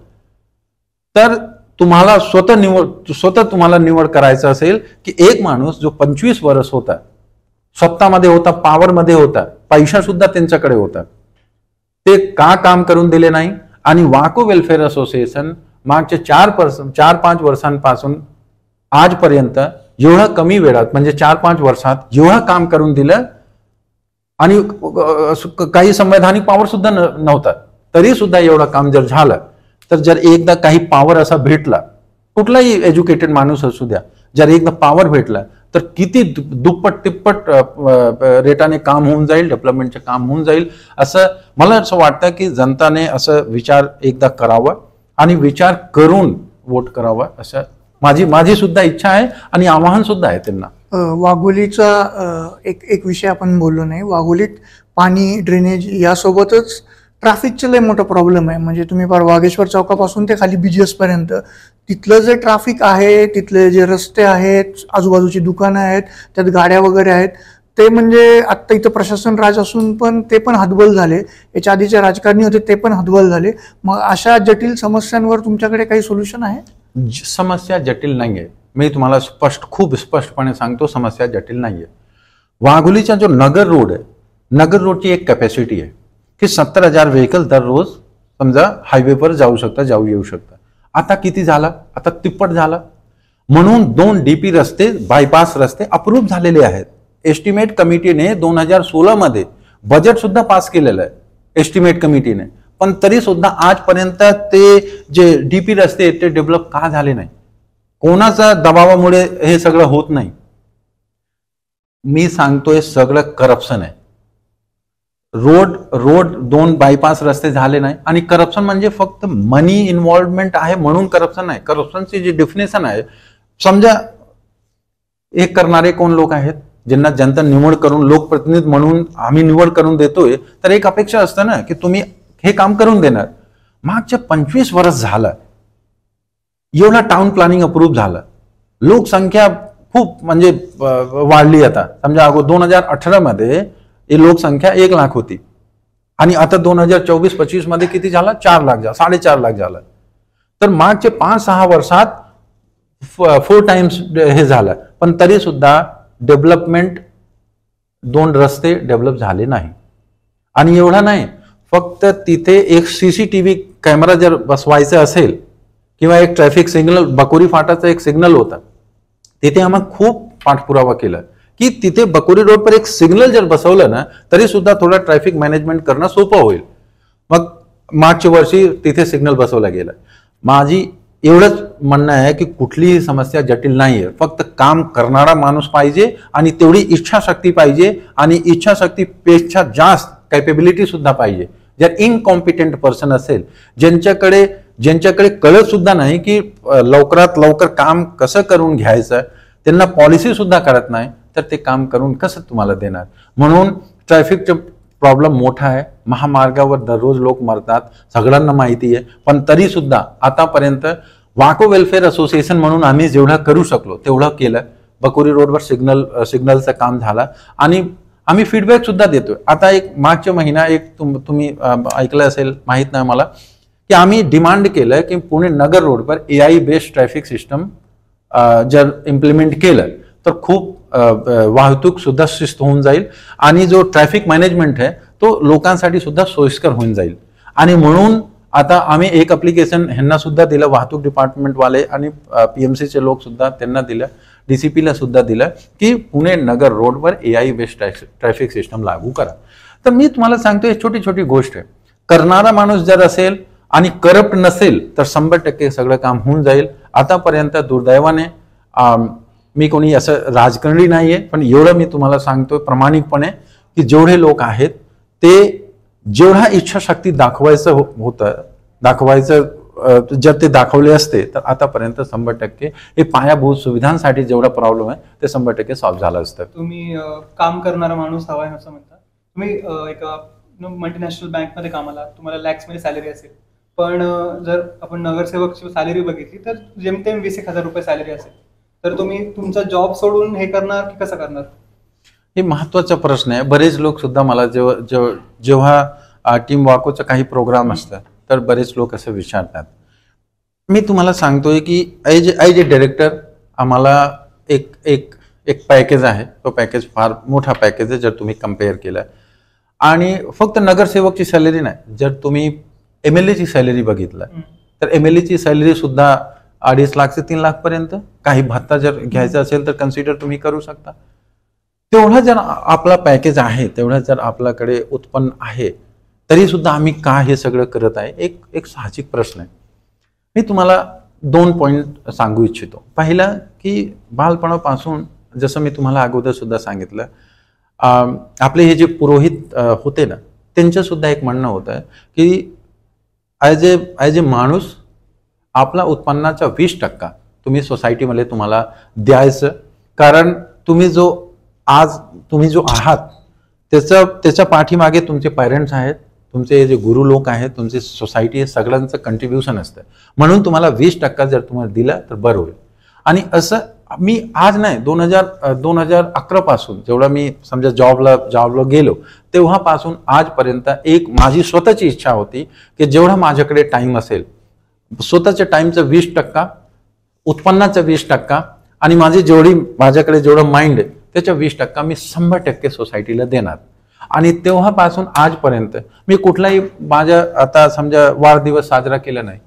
तर तुम्हाला स्वतः तुम्हाला निवड करायचं असेल की एक माणूस जो 25 वर्ष होता, सत्तामध्ये होता, पॉवरमध्ये होता, पैसा सुद्धा त्यांच्याकडे होता, ते का काम करून दिले नाही? आणि वाको वेलफेअर असोसिएशन मागच्या 4-5 वर्षांपासून आजपर्यंत एवढं कमी वेळात म्हणजे 4-5 वर्षात एवढं काम करून दिलं. आणि काही संवैधानिक पॉवर सुद्धा नव्हता, तरी सुद्धा एवढं काम जर झालं तर जर एकदा काही पॉवर असा भेटला, कुठलाही एज्युकेटेड माणूस असू द्या, जर एकदा पॉवर भेटला तर किती दुप्पट तिप्पट रेटाने काम होऊन जाईल, डेव्हलपमेंटचे काम होऊन जाईल. असं मला असं वाटतं की जनताने असं विचार एकदा करावा आणि विचार करून वोट करावा, असं माझी सुद्धा इच्छा आहे आणि आवाहन सुद्धा आहे त्यांना. वाघोलीचा एक विषय आपण बोललो नाही. वाघोलीत पाणी, ड्रेनेज यासोबतच ट्रॅफिकचं लय मोठा प्रॉब्लेम आहे. म्हणजे तुम्ही फार वाघेश्वर चौकापासून ते खाली BGS पर्यंत तिथलं जे ट्रॅफिक आहे, तिथले जे रस्ते आहेत, आजूबाजूची दुकानं आहेत, त्यात गाड्या वगैरे आहेत, ते म्हणजे आत्ता इथं प्रशासन राज असून पण ते पण हतबल झाले. याच्या आधीचे राजकारणी होते ते पण हतबल झाले. मग अशा जटिल समस्यांवर तुमच्याकडे काही सोल्युशन आहे? समस्या जटिल नाहीये. मी तुम्हाला खूप स्पष्टपणे सांगतो, समस्या जटिल नाहीये. वाघोलीचा जो नगर रोड आहे, नगर रोडची एक कॅपॅसिटी आहे की 70,000 व्हेकल दररोज समजा हायवेवर जाऊ येऊ शकतात. आता किती झाला? आता तिप्पट झाला. म्हणून 2 DP रस्ते, बायपास रस्ते अप्रूव्ह झालेले आहेत. एस्टिमेट कमिटीने 2016 मध्ये बजेट सुद्धा पास केलेलं आहे एस्टिमेट कमिटीने, पण तरी सुद्धा आजपर्यंत ते जे DP रस्ते आहेत ते डेव्हलप का झाले नाही? कोणाच्या दबावामुळे हे सगळं होत नाही? मी सांगतोय सगळं करप्शन आहे. रोड 2 बायपास रस्ते झाले नाही. आणि करप्शन म्हणजे फक्त मनी इन्व्हॉल्वमेंट आहे म्हणून करप्शन नाही. करप्शनची जी डेफिनेशन आहे, समजा हे करणारे कोण लोक आहेत, ज्यांना जनता निवड करून लोकप्रतिनिधी म्हणून आम्ही निवड करून देतोय, तर एक अपेक्षा असतं ना की तुम्ही हे काम करून देणार. मागच्या 25 वर्ष झालं एवढा टाउन प्लॅनिंग अप्रूव्ह झालं. लोकसंख्या खूप म्हणजे वाढली. आता समजा 2018 मध्ये ही लोकसंख्या 1 लाख होती आणि आता 2024-25 मध्ये किती झाला? 4 लाख झाला, 4.5 लाख झालं. तर मागचे 5-6 वर्षात 4 टाइम्स हे झालं. पण तरी सुद्धा डेव्हलपमेंट, 2 रस्ते डेव्हलप झाले नाही. आणि एवढा नाही, फक्त तिथे एक CCTV कॅमेरा जर बसवायचा असेल किंवा एक ट्रॅफिक सिग्नल, बकोरी फाटाचा एक सिग्नल होता, तिथे आम्हाला खूप पाठपुरावा केला की तिथे बकोरी रोडवर एक सिग्नल जर बसवलं ना तरी सुद्धा थोडा ट्रॅफिक मॅनेजमेंट करणं सोपं होईल. मग मागच्या वर्षी तिथे सिग्नल बसवला गेला. माझी एवढंच म्हणणं आहे की कुठलीही समस्या जटिल नाहीये, फक्त काम करणारा माणूस पाहिजे आणि तेवढी इच्छाशक्ती पाहिजे आणि इच्छाशक्तीपेक्षा जास्त कॅपेबिलिटी सुद्धा पाहिजे. जर इनकॉम्पिटंट पर्सन असेल, ज्यांच्याकडे कळत सुद्धा नाही की लवकरात लवकर काम कसं करून घ्यायचं, त्यांना पॉलिसी सुद्धा कळत नाही, तर ते काम करून कसं तुम्हाला देणार? म्हणून ट्रॅफिकचा प्रॉब्लेम मोठा आहे. महामार्गावर दररोज लोक मरतात, सगळ्यांना माहिती आहे. पण तरी सुद्धा आतापर्यंत वाको वेलफेअर असोसिएशन म्हणून आम्ही जेवढं करू शकलो तेवढं केलं. बकोरी रोडवर सिग्नलचं काम झालं आणि आम्ही फीडबॅक सुद्धा देतोय. आता एक मागच्या महिना एक तुम्ही ऐकलं असेल, माहित नाही मला, की आम्ही डिमांड केलं की पुणे नगर रोडवर AI बेस्ड ट्रॅफिक सिस्टम जर इम्प्लिमेंट केलं तर खूप वाहतूक सुद्धा शिस्त होऊन जाईल आणि जो ट्रॅफिक मॅनेजमेंट आहे तो लोकांसाठी सुद्धा सोयीस्कर होऊन जाईल. आणि म्हणून आता आम्ही एक ॲप्लिकेशन ह्यांना सुद्धा दिलं, वाहतूक डिपार्टमेंटवाले आणि PMCचे लोक सुद्धा त्यांना दिलं, DCPला सुद्धा दिलं की पुणे नगर रोडवर AI बेस्ड ट्रॅफिक सिस्टम लागू करा. तर मी तुम्हाला सांगतो, छोटी छोटी गोष्ट आहे. करणारा माणूस जर असेल आणि करप्ट नसेल तर 100% सगळं काम होऊन जाईल. आतापर्यंत दुर्दैवाने मी कोणी असं राजकारणी नाहीये, पण एवढं मी तुम्हाला सांगतो प्रामाणिकपणे की जेवढे लोक आहेत ते जेवढा इच्छाशक्ती दाखवायचं जर ते दाखवले असते तर आतापर्यंत 100% हे पायाभूत सुविधांसाठी जेवढा प्रॉब्लेम आहे ते 100% सॉल्व्ह झालं असतं. तुम्ही काम करणारा माणूस हवाय असं म्हणता. तुम्ही एका मल्टीनॅशनल बँकमध्ये कामाला, तुम्हाला लॅक्समध्ये सॅलरी असेल, पण जर आपण नगरसेवकची सॅलरी बघितली तर जेमतेम 20,000 रुपये सॅलरी असेल, तर तुम्ही तुमचा जॉब सोडून हे करणार की कसं करणार? हे महत्वाचा प्रश्न आहे. बरेच लोक सुद्धा मला जेव्हा टीम वाकोचा काही प्रोग्राम असतात तर बरेच लोक असं विचारतात. मी तुम्हाला सांगतोय की ॲज ए डायरेक्टर आम्हाला एक एक एक पॅकेज आहे. तो पॅकेज फार मोठा पॅकेज आहे जर तुम्ही कम्पेअर केलं. आणि फक्त नगरसेवकची सॅलरी नाही, जर तुम्ही MLA ची सॅलरी बघितलं तर MLA ची सॅलरी सुद्धा 2.5 लाख ते 3 लाख पर्यंत. काही भत्ता जर घ्यायचा असेल तर कन्सिडर तुम्ही करू शकता. तेवढा जर आपला पॅकेज आहे, तेवढा जर आपल्याकडे उत्पन्न आहे, तरी सुद्धा आम्ही का हे सगळं करत आहे, एक साहजिक प्रश्न आहे. मी तुम्हाला 2 पॉईंट सांगू इच्छितो. पहिला की बालपणापासून जसं मी तुम्हाला अगोदर सुद्धा सांगितलं, आपले हे जे पुरोहित होते ना, त्यांचं सुद्धा एक म्हणणं होतं की ॲज ए माणूस आपला उत्पन्नाचा 20% तुम्ही सोसायटीमध्ये तुम्हाला द्यायचं. कारण तुम्ही जो आहात त्याच्या पाठीमागे तुमचे पेरेंट्स आहेत, तुमचे जे गुरु लोक आहेत, तुमची सोसायटी हे सगळ्यांचं कंट्रीब्युशन असतं. म्हणून तुम्हाला 20% जर तुम्हाला दिला तर बरं होईल. आणि असं मी आज नाही, 2011 पासून जेवढा मी समजा जॉबला गेलो तेव्हापासून आजपर्यंत एक माझी स्वतःची इच्छा होती की जेवढा माझ्याकडे टाइम असेल, स्वतःच्या टाइमचं 20%, उत्पन्नाचं 20% आणि माझ्याकडे जेवढं माइंड आहे त्याच्या 20% मी 100% सोसायटीला देणार. आणि तेव्हापासून आजपर्यंत मी कुठलाही माझ्या आता समजा वाढदिवस साजरा केला नाही.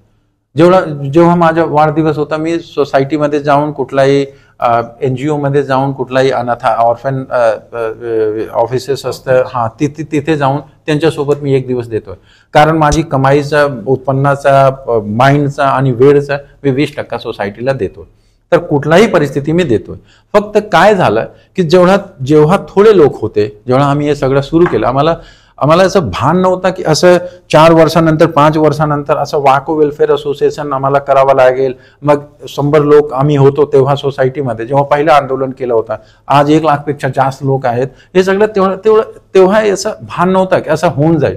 जेव्हा माझा वाढदिवस होता मी सोसायटीमध्ये जाऊन कुठलाही NGO मध्ये जाऊन कुठलाही अनाथ ऑर्फन ऑफिसेस असतं तिथे जाऊन त्यांच्यासोबत मी 1 दिवस देतोय. कारण माझी कमाईचा, उत्पन्नाचा, माइंडचा आणि वेळचा मी 20% सोसायटीला देतोय. तर कुठलाही परिस्थिती मी देतोय. फक्त काय झालं की जेव्हा थोडे लोक होते, जेव्हा आम्ही हे सगळं सुरू केलं, आम्हाला असं भान नव्हतं की असं 4 वर्षानंतर 5 वर्षानंतर असं वाको वेलफेअर असोसिएशन आम्हाला करावं लागेल. मग 100 लोक आम्ही होतो तेव्हा सोसायटीमध्ये, जेव्हा पहिलं आंदोलन केलं होतं. आज 1 लाखपेक्षा जास्त लोक आहेत. हे सगळं तेव्हा असं भान नव्हतं की असं होऊन जाईल.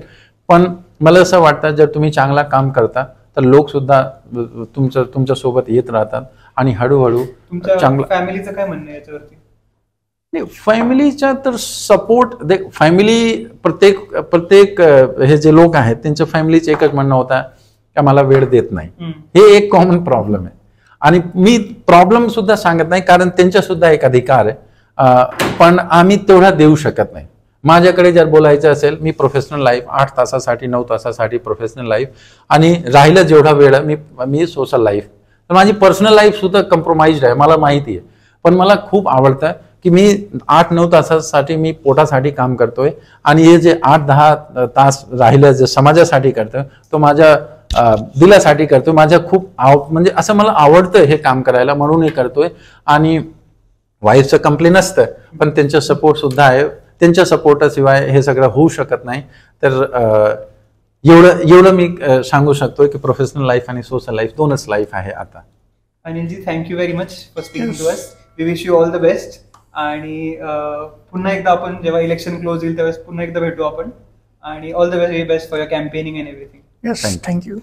पण मला असं वाटतं जर तुम्ही चांगला काम करता तर लोक सुद्धा तुमच्या सोबत येत राहतात आणि हळूहळू चांगलं. फॅमिलीचं काय म्हणणं आहे याच्यावरती? नाही, फॅमिलीचा तर सपोर्ट फॅमिली प्रत्येक हे जे लोक आहेत त्यांच्या फॅमिलीचं एकच म्हणणं होता की मला वेळ देत नाही. हे एक कॉमन प्रॉब्लेम आहे. आणि मी प्रॉब्लेम सुद्धा सांगत नाही, कारण त्यांचा सुद्धा एक अधिकार आहे. पण आम्ही तेवढा देऊ शकत नाही. माझ्याकडे जर बोलायचं असेल, मी प्रोफेशनल लाईफ 8 तासासाठी 9 तासासाठी प्रोफेशनल लाईफ, आणि राहिलं जेवढा वेळ मी सोशल लाईफ, तर माझी पर्सनल लाईफ सुद्धा कम्प्रोमाइज्ड आहे, मला माहिती आहे. पण मला खूप आवडतं की मी 8-9 तासासाठी मी पोटासाठी काम करतोय, आणि हे जे 8-10 तास राहिलं जे समाजासाठी करतोय तो माझ्या दिलासाठी करतोय. माझ्या खूप म्हणजे असं मला आवडतं हे काम करायला, म्हणून हे करतोय. आणि वाईफचं कंप्लेन असतं, पण त्यांचं सपोर्ट सुद्धा आहे. त्यांच्या सपोर्टाशिवाय हे सगळं होऊ शकत नाही. तर एवढं मी सांगू शकतो की प्रोफेशनल लाईफ आणि सोशल लाईफ दोनच लाईफ आहे आता. Anilji, thank you very much for speaking to us. We wish you all the best. आणि पुन्हा एकदा आपण जेव्हा इलेक्शन क्लोज येईल त्यावेळेस पुन्हा एकदा भेटू आपण. आणि all the very best for your campaigning and everything. Yes, thank you.